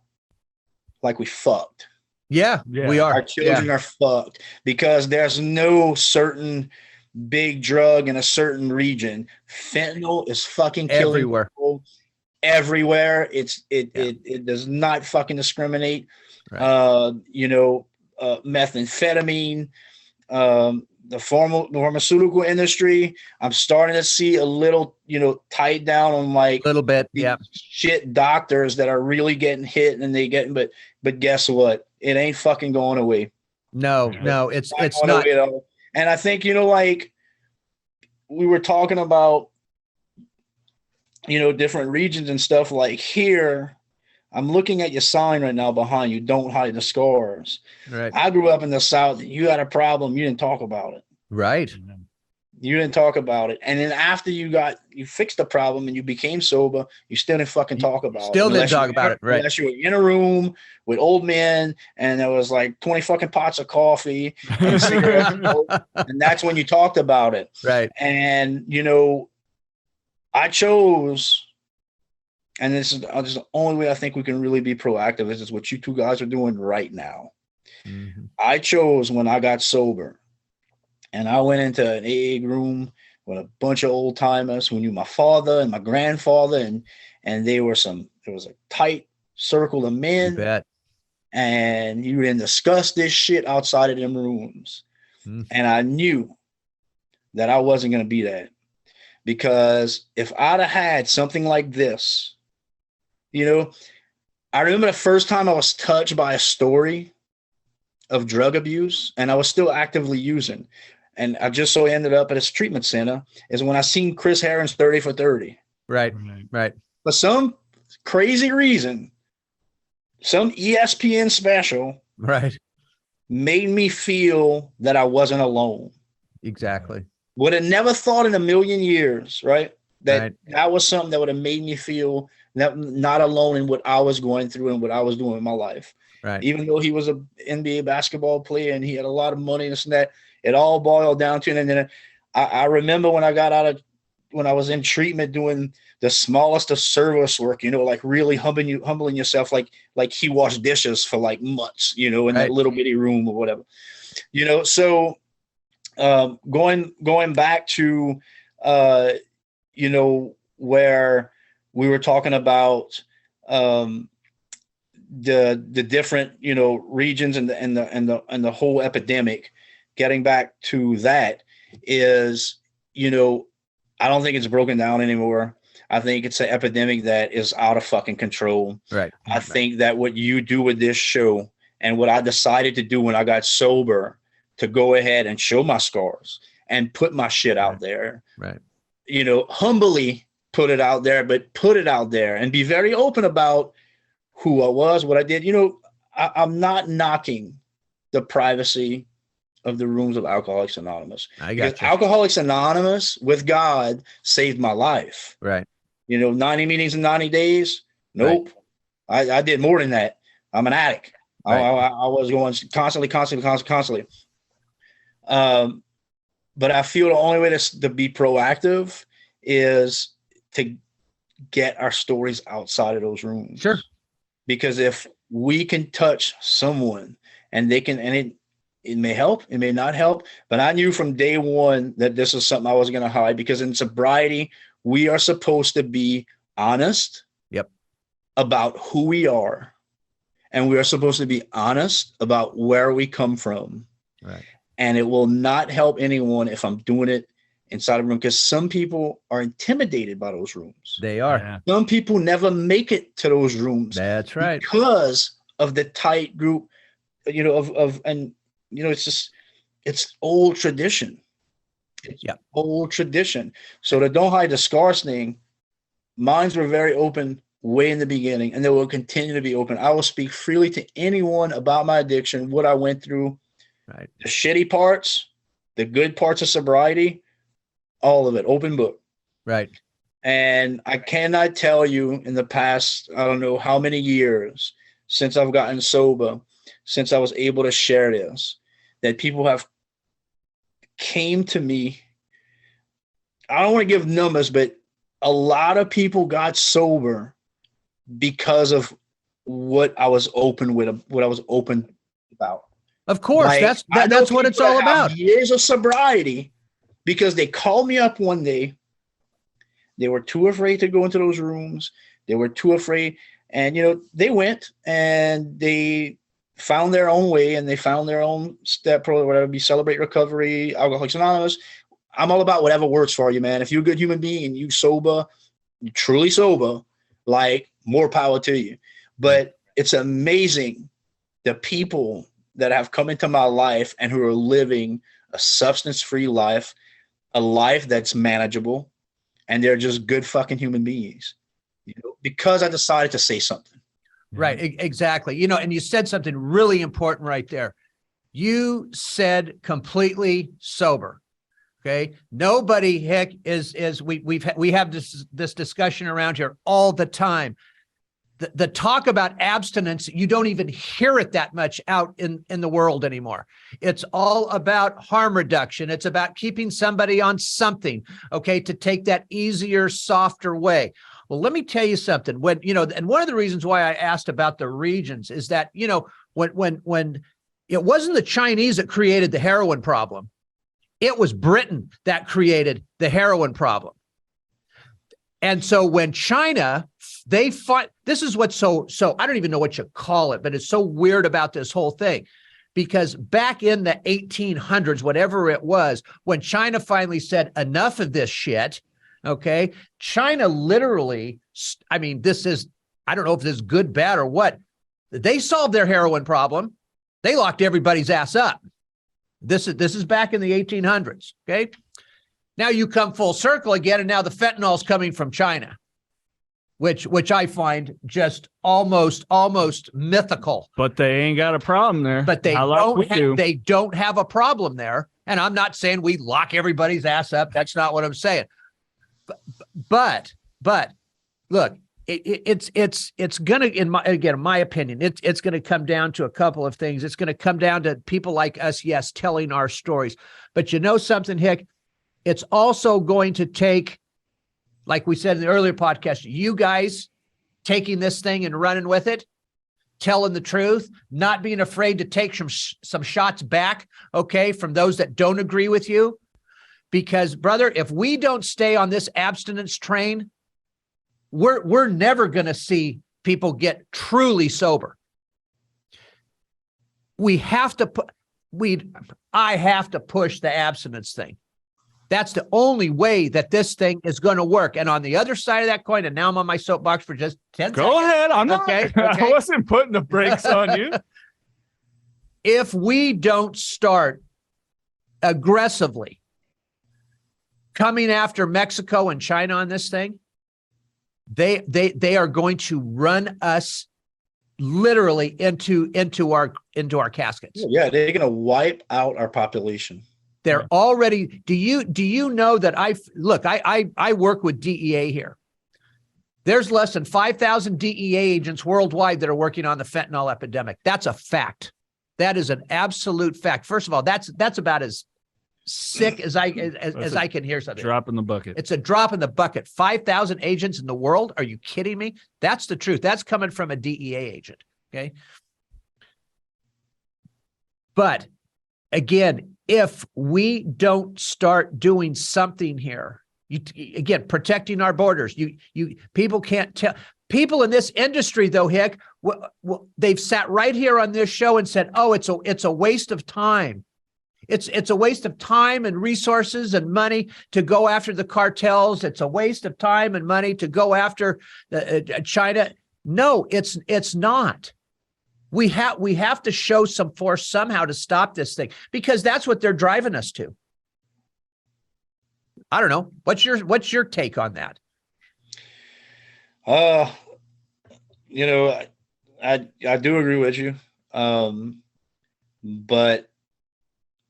we fucked. Yeah, we are. Our children are fucked because there's no certain big drug in a certain region. Fentanyl is fucking killing Everywhere. people everywhere. It does not fucking discriminate. Right. Methamphetamine, the pharmaceutical industry. I'm starting to see a little, tight down on like A little bit. these Yeah. shit doctors that are really getting hit, and but guess what? It ain't fucking going away. No, it's Going not. away at all. And I think, like we were talking about, different regions and stuff. Like here, I'm looking at your sign right now behind you. Don't hide the scars. Right. I grew up in the South. You had a problem. You didn't talk about it. Right. You didn't talk about it. And then after you fixed the problem and you became sober, you still didn't fucking talk about it. Still didn't talk about it. Right. Unless you were in a room with old men and there was like 20 fucking pots of coffee and cigarettes, and that's when you talked about it. Right. And, I chose, and this is the only way I think we can really be proactive. This is what you two guys are doing right now. Mm-hmm. I chose when I got sober, and I went into an AA room with a bunch of old timers who knew my father and my grandfather, and there was a tight circle of men. You bet. And you didn't discuss this shit outside of them rooms. Mm-hmm. And I knew that I wasn't going to be that, because if I'd have had something like this, I remember the first time I was touched by a story of drug abuse, and I was still actively using. And I just so ended up at this treatment center is when I seen Chris Herron's 30 for 30. Right. Right. For some crazy reason, some ESPN special Right. made me feel that I wasn't alone. Exactly. Would have never thought in a million years, right? Right. That was something that would have made me feel not alone in what I was going through and what I was doing in my life. Right. Even though he was an NBA basketball player and he had a lot of money and this and that, it all boiled down to it. And then I remember when I was in treatment doing the smallest of service work, like really humbling yourself, like he washed dishes for like months, in that little bitty room or whatever, so going back to, where we were talking about the different, regions and the whole epidemic. Getting back to that is, I don't think it's broken down anymore. I think it's an epidemic that is out of fucking control. Right. I think that what you do with this show and what I decided to do when I got sober, to go ahead and show my scars and put my shit out there. Right. Humbly put it out there, but put it out there and be very open about who I was, what I did. I'm not knocking the privacy of the rooms of Alcoholics Anonymous. I got because Alcoholics Anonymous with God saved my life. Right. 90 meetings in 90 days. Nope. Right. I did more than that. I'm an addict. Right. I was going constantly. But I feel the only way to be proactive is to get our stories outside of those rooms. Sure. Because if we can touch someone and they can, and it may help, it may not help, but I knew from day one that this was something I wasn't going to hide, because in sobriety, we are supposed to be honest about who we are. And we are supposed to be honest about where we come from. Right. And it will not help anyone if I'm doing it inside a room, because some people are intimidated by those rooms. They are. Yeah. Some people never make it to those rooms. That's right. Because of the tight group, it's old tradition. It's old tradition. So the don't hide the scars thing, minds were very open way in the beginning, and they will continue to be open. I will speak freely to anyone about my addiction, what I went through, right, the shitty parts, the good parts of sobriety, all of it, open book. Right. And I cannot tell you in the past, I don't know how many years since I've gotten sober, since I was able to share this, that people have came to me. I don't want to give numbers, but a lot of people got sober because of what I was open with, what I was open about. Of course, like, that's what it's all about. Years of sobriety because they called me up one day. They were too afraid to go into those rooms. They were too afraid. And, you know, they went and they found their own way, and they found their own step program, whatever it be, Celebrate Recovery, Alcoholics Anonymous. I'm all about whatever works for you, man. If you're a good human being and you sober, you're truly sober, like, more power to you. But it's amazing the people that have come into my life and who are living a substance-free life, a life that's manageable, and they're just good fucking human beings, you know, because I decided to say something. Right. Exactly. You know, and you said something really important right there. You said completely sober. Okay. Nobody, Hick, we have this discussion around here all the time. The talk about abstinence, you don't even hear it that much out in the world anymore. It's all about harm reduction. It's about keeping somebody on something, okay, to take that easier, softer way. Well, let me tell you something. When, you know, and one of the reasons why I asked about the regions is that, you know, when it wasn't the Chinese that created the heroin problem, it was Britain that created the heroin problem. And so when China, they fought, this is what's so, I don't even know what you call it, but it's so weird about this whole thing, because back in the 1800s, whatever it was, when China finally said enough of this shit, okay, China literally, I mean, this is, I don't know if this is good, bad, or what. They solved their heroin problem. They locked everybody's ass up. This is back in the 1800s, okay? Now you come full circle again, and now the fentanyl's coming from China, which I find just almost mythical. But they ain't got a problem there. But they don't have a problem there. And I'm not saying we lock everybody's ass up. That's not what I'm saying. But look, it's gonna, in my opinion, it's gonna come down to a couple of things. It's gonna come down to people like us, yes, telling our stories. But you know something, Hick? It's also going to take, like we said in the earlier podcast, you guys taking this thing and running with it, telling the truth, not being afraid to take some shots back, okay, from those that don't agree with you. Because, brother, if we don't stay on this abstinence train, we're never going to see people get truly sober. I have to push the abstinence thing. That's the only way that this thing is going to work. And on the other side of that coin, and now I'm on my soapbox for just 10 seconds. Go ahead. I'm not. Okay. I wasn't putting the brakes on you. If we don't start aggressively coming after Mexico and China on this thing, they are going to run us literally into our caskets. Yeah, they're going to wipe out our population. They're already. Do you know that I work with DEA here. There's less than 5,000 DEA agents worldwide that are working on the fentanyl epidemic. That's a fact. That is an absolute fact. First of all, that's about as sick as I can hear something. Drop in the bucket. It's a drop in the bucket. 5,000 agents in the world? Are you kidding me? That's the truth. That's coming from a DEA agent. Okay. But again, if we don't start doing something here, again, protecting our borders, people can't tell. People in this industry, though, Hick, they've sat right here on this show and said, "Oh, it's a waste of time. It's a waste of time and resources and money to go after the cartels. It's a waste of time and money to go after China." No, it's not. We have to show some force somehow to stop this thing, because that's what they're driving us to. I don't know. What's your take on that? You know, I do agree with you. But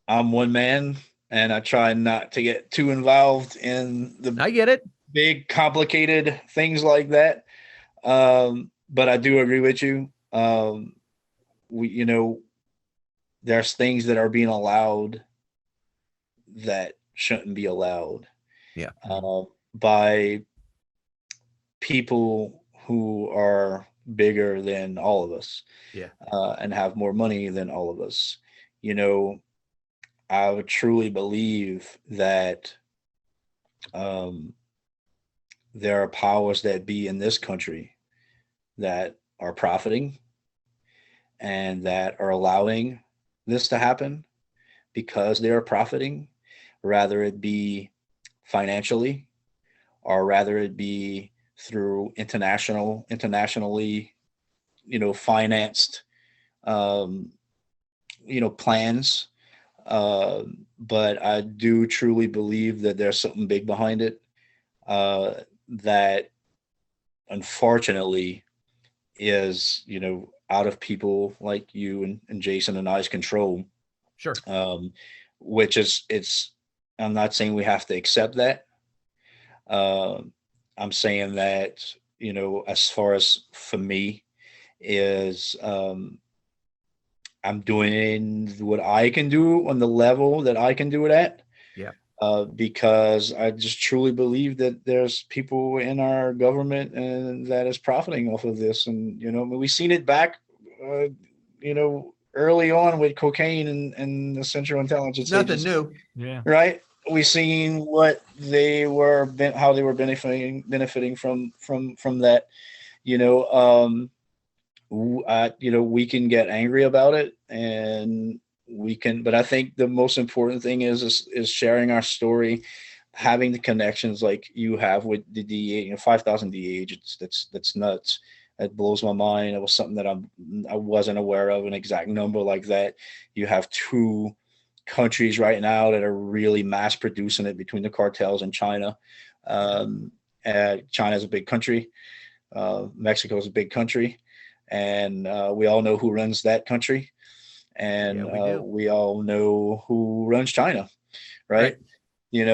I'm one man, and I try not to get too involved in I get it. Big, complicated things like that. But I do agree with you. There's things that are being allowed that shouldn't be allowed. Yeah. By people who are bigger than all of us. Yeah. And have more money than all of us. You know, I would truly believe that there are powers that be in this country that are profiting and that are allowing this to happen because they are profiting, rather it be financially or rather it be through internationally, financed, plans. But I do truly believe that there's something big behind it, that unfortunately is, out of people like you and Jason and I's control. Sure. Which is, I'm not saying we have to accept that. I'm saying that, as far as for me is, I'm doing what I can do on the level that I can do it at. Yeah. Because I just truly believe that there's people in our government and that is profiting off of this. And, we've seen it back, early on with cocaine and the Central Intelligence Nothing Agency. new. Yeah. Right. We seen what how they were benefiting from that. We can get angry about it, and but I think the most important thing is sharing our story, having the connections like you have with the DEA, 5,000 DEA agents. That's nuts. That blows my mind. It was something that I wasn't aware of, an exact number like that. You have 2 countries right now that are really mass producing it between the cartels and China. China's a big country. Mexico is a big country. And we all know who runs that country. And we all know who runs China, right?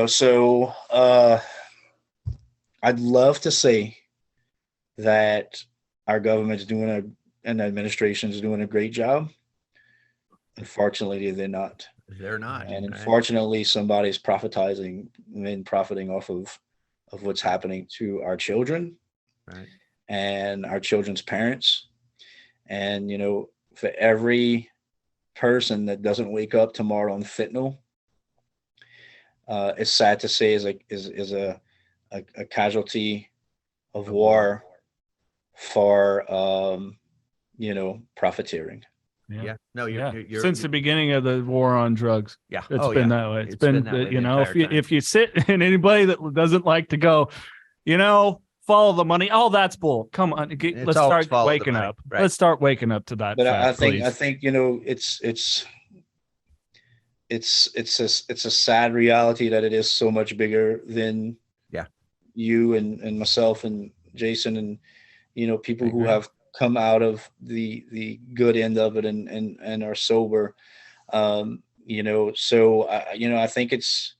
So I'd love to say that our government's and the administration is doing a great job. Unfortunately, they're not. They're not. And unfortunately, somebody's profiting off of what's happening to our children, right, and our children's parents. And, for every person that doesn't wake up tomorrow on fentanyl, it's sad to say is a casualty of war for, profiteering. Yeah. No, you're since the beginning of the war on drugs. Yeah. It's been that way. It's been that way if you sit and anybody that doesn't like to go, follow the money. Oh, that's bull. Come on. Let's start waking up. Right. Let's start waking up to that. But fact, I think it's a sad reality that it is so much bigger than you and myself and Jason and, people who have come out of the good end of it and are sober. So I think it's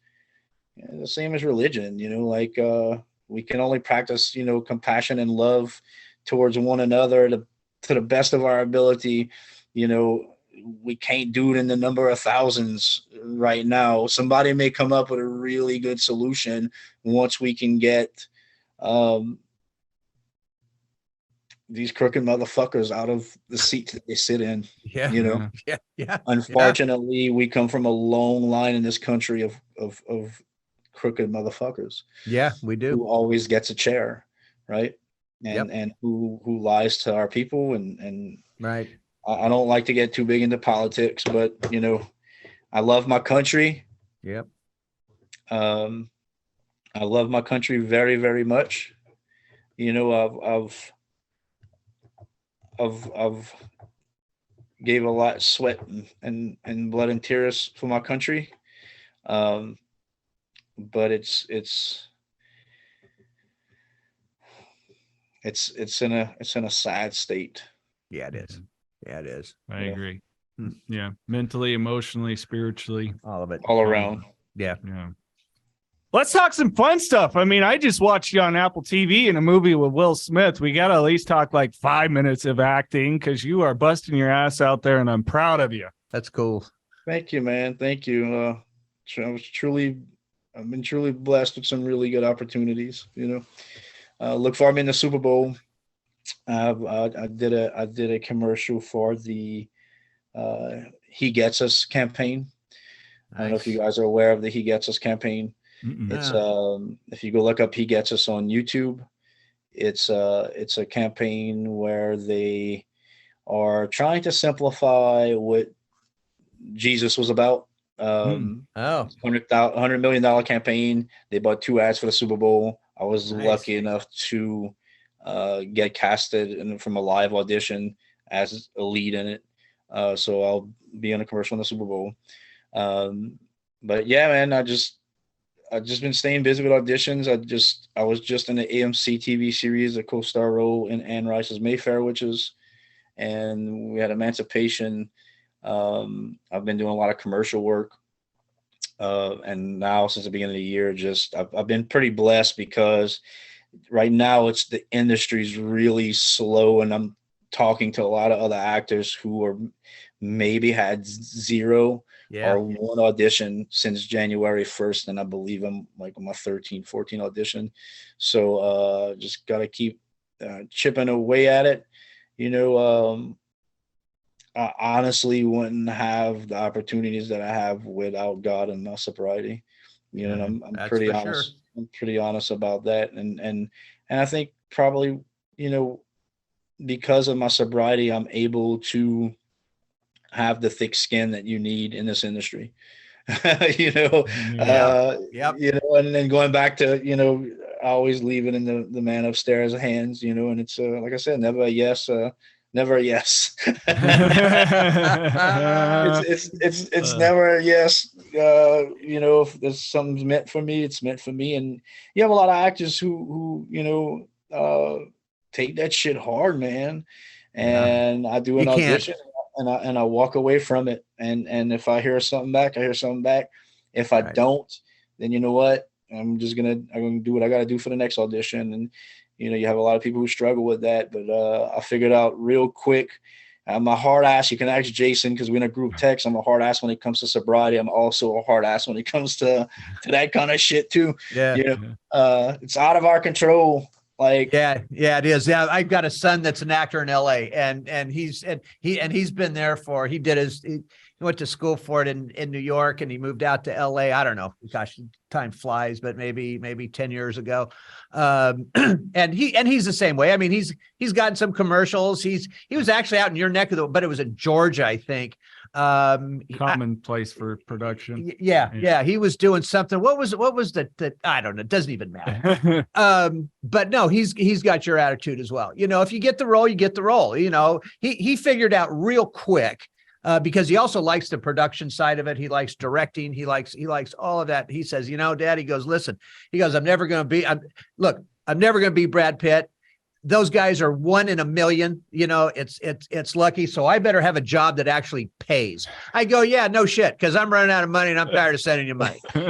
the same as religion, we can only practice, compassion and love towards one another to the best of our ability. We can't do it in the number of thousands right now. Somebody may come up with a really good solution once we can get these crooked motherfuckers out of the seat that they sit in. Yeah. Unfortunately, we come from a long line in this country of crooked motherfuckers. Yeah, we do. Who always gets a chair, right? And who lies to our people and right. I don't like to get too big into politics, but I love my country. Yep. I love my country very, very much. I've gave a lot of sweat and blood and tears for my country. But it's in a sad state. Yeah, it is. Yeah, it is. I agree. Yeah. Mentally, emotionally, spiritually. All of it. All around. Yeah. Yeah. Let's talk some fun stuff. I mean, I just watched you on Apple TV in a movie with Will Smith. We got to at least talk like 5 minutes of acting because you are busting your ass out there and I'm proud of you. That's cool. Thank you, man. Thank you. I've been truly blessed with some really good opportunities, look for me in the Super Bowl. I did a commercial for the He Gets Us campaign. I don't know if you guys are aware of the He Gets Us campaign. It's if you go look up He Gets Us on YouTube, it's a campaign where they are trying to simplify what Jesus was about. $100 million campaign. They bought 2 ads for the Super Bowl. I was lucky enough to get casted from a live audition as a lead in it. So I'll be in a commercial in the Super Bowl. But yeah, man, I've just been staying busy with auditions. I was just in the AMC TV series, a co-star role in Anne Rice's Mayfair Witches, and we had Emancipation. I've been doing a lot of commercial work. And now since the beginning of the year, I've been pretty blessed because right now the industry's really slow, and I'm talking to a lot of other actors who are maybe had 0 or 1 audition since January 1st. And I believe I'm like on my 14 audition. So just got to keep chipping away at it. I honestly wouldn't have the opportunities that I have without God and my sobriety. And I'm pretty honest. Sure. I'm pretty honest about that. And I think probably, because of my sobriety, I'm able to have the thick skin that you need in this industry. And then going back to, I always leave it in the man upstairs' hands, and it's like I said, never a yes. Never a yes. It's never a yes. If there's something's meant for me, it's meant for me. And you have a lot of actors who take that shit hard, man. And I do an audition and I walk away from it. And if I hear something back, I hear something back. If I don't, then you know what? I'm gonna do what I gotta do for the next audition. And you have a lot of people who struggle with that, but I figured out real quick. I'm a hard ass. You can ask Jason because we're in a group text. I'm a hard ass when it comes to sobriety. I'm also a hard ass when it comes to that kind of shit too. It's out of our control. It is. Yeah, I've got a son that's an actor in LA, and he's been there he went to school for it in New York, and he moved out to LA. I don't know. Gosh, time flies, but maybe 10 years ago. And he's the same way. I mean, he's gotten some commercials. He was actually out in your neck of the, but it was in Georgia, I think. Common place for production. Yeah. He was doing something. What was the I don't know. It doesn't even matter. But no, he's got your attitude as well. If you get the role, you get the role. He figured out real quick. Because he also likes the production side of it. He likes directing. He likes all of that. He says, Dad, he goes, listen, I'm never going to be Brad Pitt. Those guys are 1 in a million, it's lucky. So I better have a job that actually pays. I go, yeah, no shit. Cause I'm running out of money and I'm tired of sending you money, So.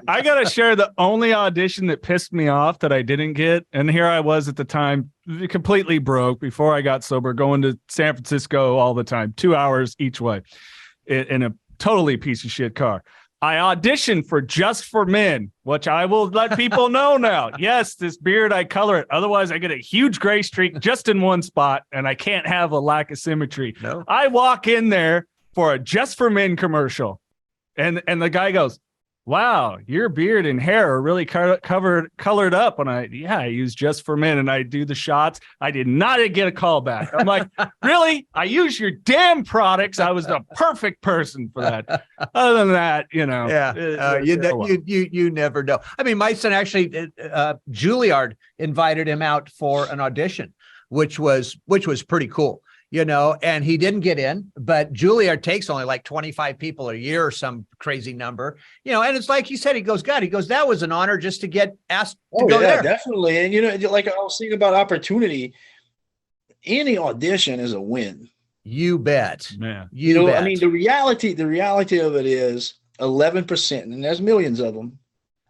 I got to share the only audition that pissed me off that I didn't get. And here I was at the time, completely broke before I got sober, going to San Francisco all the time, 2 hours each way in a totally piece of shit car. I auditioned for Just for Men, which I will let people know now. Yes, this beard, I color it. Otherwise, I get a huge gray streak just in one spot, and I can't have a lack of symmetry. No. I walk in there for a Just for Men commercial, and the guy goes, wow, your beard and hair are really colored up. And I use Just for Men, and I do the shots. I did not get a call back. I'm like, really? I use your damn products. I was the perfect person for that. Other than that, you never know. I mean, my son actually, Juilliard invited him out for an audition, which was pretty cool. And he didn't get in, but Juilliard takes only like 25 people a year or some crazy number, and it's like he said, he goes, that was an honor just to get asked to go there. Definitely. And, like I was thinking about opportunity, any audition is a win. You bet. Man. I mean, the reality of it is 11%, and there's millions of them,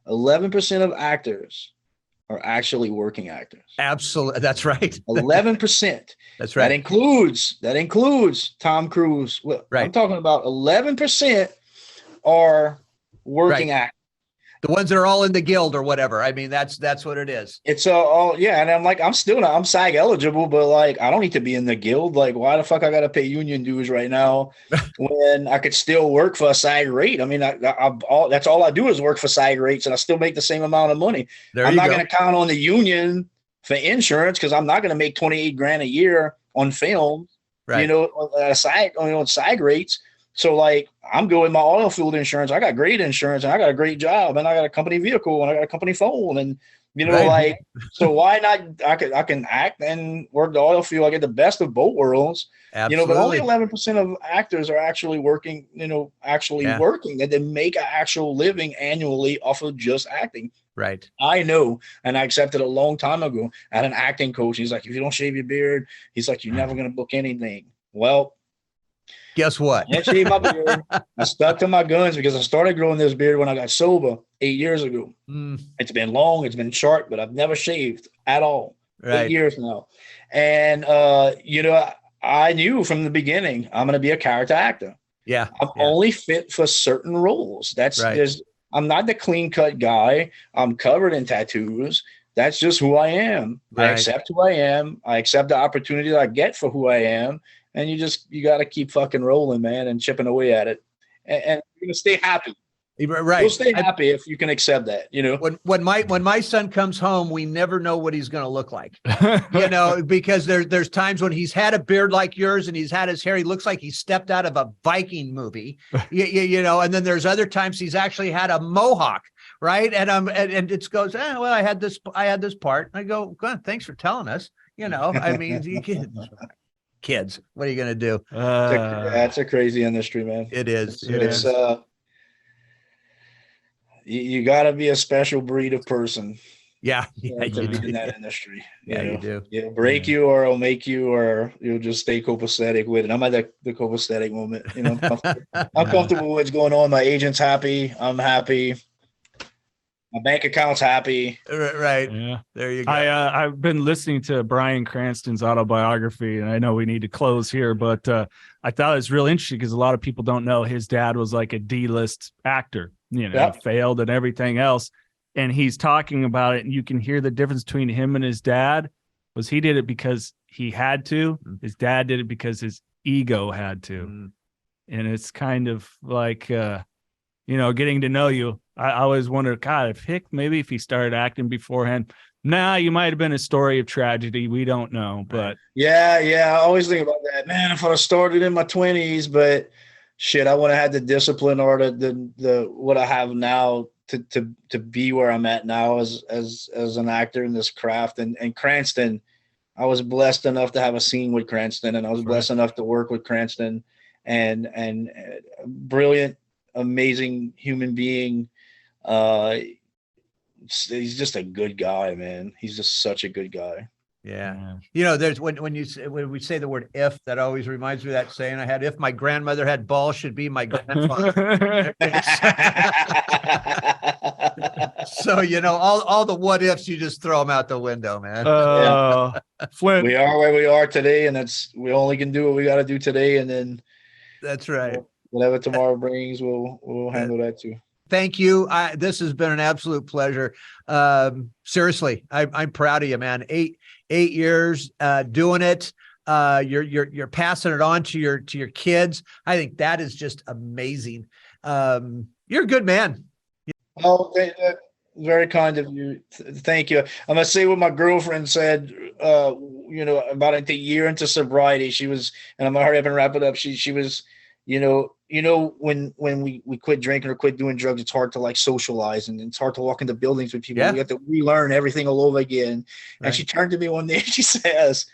11% of actors are actually working actors. Absolutely. That's right. 11%. That's right. That includes Tom Cruise. Well, right. I'm talking about 11% are working actors. The ones that are all in the guild or whatever. I mean, that's what it is. It's all, yeah. And I'm like, I'm still not, I'm SAG eligible, but like, I don't need to be in the guild. Like, why the fuck I got to pay union dues right now when I could still work for a SAG rate? I mean, that's all I do is work for SAG rates, and I still make the same amount of money. I'm not going to count on the union for insurance, because I'm not going to make 28 grand a year on film, Right. you know, on SAG rates. So like, I'm going my oil field insurance. I got great insurance, and I got a great job, and I got a company vehicle, and I got a company phone, and you know, like, so why not? I can act and work the oil field. I get the best of both worlds. Absolutely. You know, but only 11% of actors are actually working. You know, working, and they make an actual living annually off of just acting. Right. I know, and I accepted a long time ago. I had an acting coach. He's like, if you don't shave your beard, he's like, you're never gonna book anything. Well, guess what? I shaved my beard. I stuck to my guns because I started growing this beard when I got sober 8 years ago. It's been long, it's been short, but I've never shaved at all. Right. 8 years now. And you know, I knew from the beginning I'm gonna be a character actor. Yeah. I'm only fit for certain roles. That's right. I'm not the clean cut guy. I'm covered in tattoos. That's just who I am. Right. I accept who I am. I accept the opportunity that I get for who I am. And you got to keep fucking rolling, man, and chipping away at it. And you're going to stay happy. Right. You'll stay happy if you can accept that, you know. When my son comes home, we never know what he's going to look like, you know, because there's times when he's had a beard like yours and he's had his hair. He looks like he stepped out of a Viking movie, you know, and then there's other times he's actually had a mohawk. Right. And it goes, well, I had this part. I go, God, thanks for telling us, you know, I mean, kids, what are you going to do? It's a crazy industry, man. It is. It's you got to be a special breed of person. Yeah. To be in that industry. You do. It'll break you, or it'll make you, or you'll just stay copacetic with it. I'm at the copacetic moment. You know, I'm comfortable with what's going on. My agent's happy. I'm happy. My bank account's happy. Right. Yeah. There you go. I've been listening to Bryan Cranston's autobiography, and I know we need to close here, but I thought it was real interesting because a lot of people don't know his dad was like a D-list actor, you know, failed and everything else. And he's talking about it, and you can hear the difference between him and his dad was he did it because he had to. His dad did it because his ego had to. And it's kind of like, you know, getting to know you. I always wonder, God, if Hick, maybe if he started acting beforehand, you might have been a story of tragedy. We don't know, but yeah. I always think about that, man. If I started in my 20s, but shit, I would have had the discipline or the what I have now to be where I'm at now as an actor in this craft. And Cranston, I was blessed enough to have a scene with Cranston, and I was blessed enough to work with Cranston, and brilliant, amazing human being. He's just a good guy, man. He's just such a good guy. Yeah. You know, there's when we say the word if, that always reminds me of that saying I had, if my grandmother had balls, should be my grandfather. So, you know, all the what ifs, you just throw them out the window, man. Flindt. We are where we are today, and we only can do what we got to do today. And then that's right. Whatever tomorrow brings, we'll handle that too. Thank you. This has been an absolute pleasure. Seriously, I'm proud of you, man. Eight years doing it. You're passing it on to your kids. I think that is just amazing. You're a good man. Oh, very kind of you. Thank you. I'm gonna say what my girlfriend said. You know, about a year into sobriety, she was, and I'm gonna hurry up and wrap it up. She was, you know, when we quit drinking or quit doing drugs, it's hard to like socialize, and it's hard to walk into buildings with people. We have to relearn everything all over again. And she turned to me one day and she says,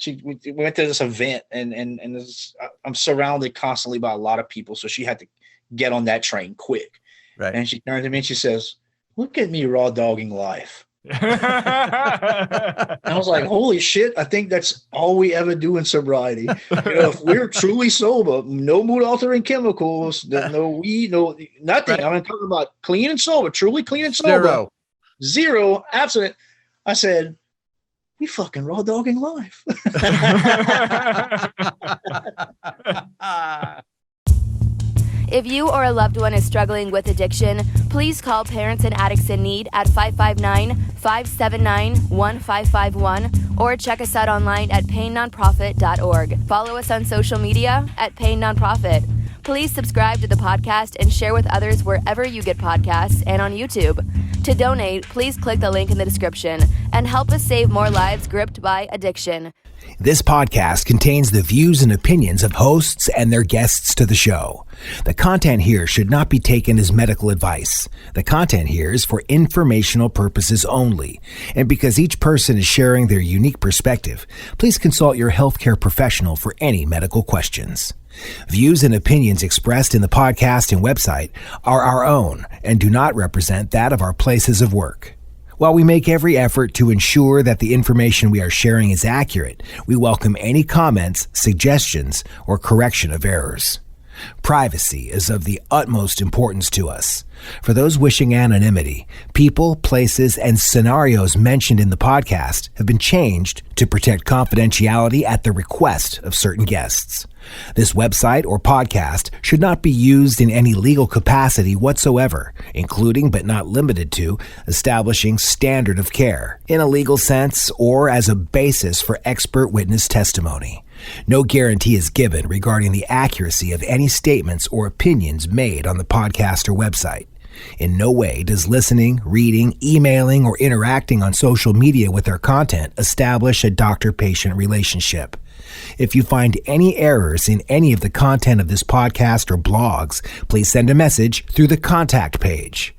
we went to this event, and I'm surrounded constantly by a lot of people, so she had to get on that train quick. Right. And she turned to me and she says, "Look at me raw dogging life." I was like, holy shit, I think that's all we ever do in sobriety. You know, if we're truly sober, no mood altering chemicals, no weed, no nothing. Right. I'm talking about clean and sober, truly clean and sober. Zero, absolute. I said, we fucking raw dogging life. If you or a loved one is struggling with addiction, please call Parents and Addicts in Need at 559-579-1551 or check us out online at painnonprofit.org. Follow us on social media at Pain Nonprofit. Please subscribe to the podcast and share with others wherever you get podcasts and on YouTube. To donate, please click the link in the description and help us save more lives gripped by addiction. This podcast contains the views and opinions of hosts and their guests to the show. The content here should not be taken as medical advice. The content here is for informational purposes only. And because each person is sharing their unique perspective, please consult your healthcare professional for any medical questions. Views and opinions expressed in the podcast and website are our own and do not represent that of our places of work. While we make every effort to ensure that the information we are sharing is accurate, we welcome any comments, suggestions, or correction of errors. Privacy is of the utmost importance to us. For those wishing anonymity, people, places, and scenarios mentioned in the podcast have been changed to protect confidentiality at the request of certain guests. This website or podcast should not be used in any legal capacity whatsoever, including but not limited to establishing standard of care in a legal sense or as a basis for expert witness testimony. No guarantee is given regarding the accuracy of any statements or opinions made on the podcast or website. In no way does listening, reading, emailing, or interacting on social media with our content establish a doctor-patient relationship. If you find any errors in any of the content of this podcast or blogs, please send a message through the contact page.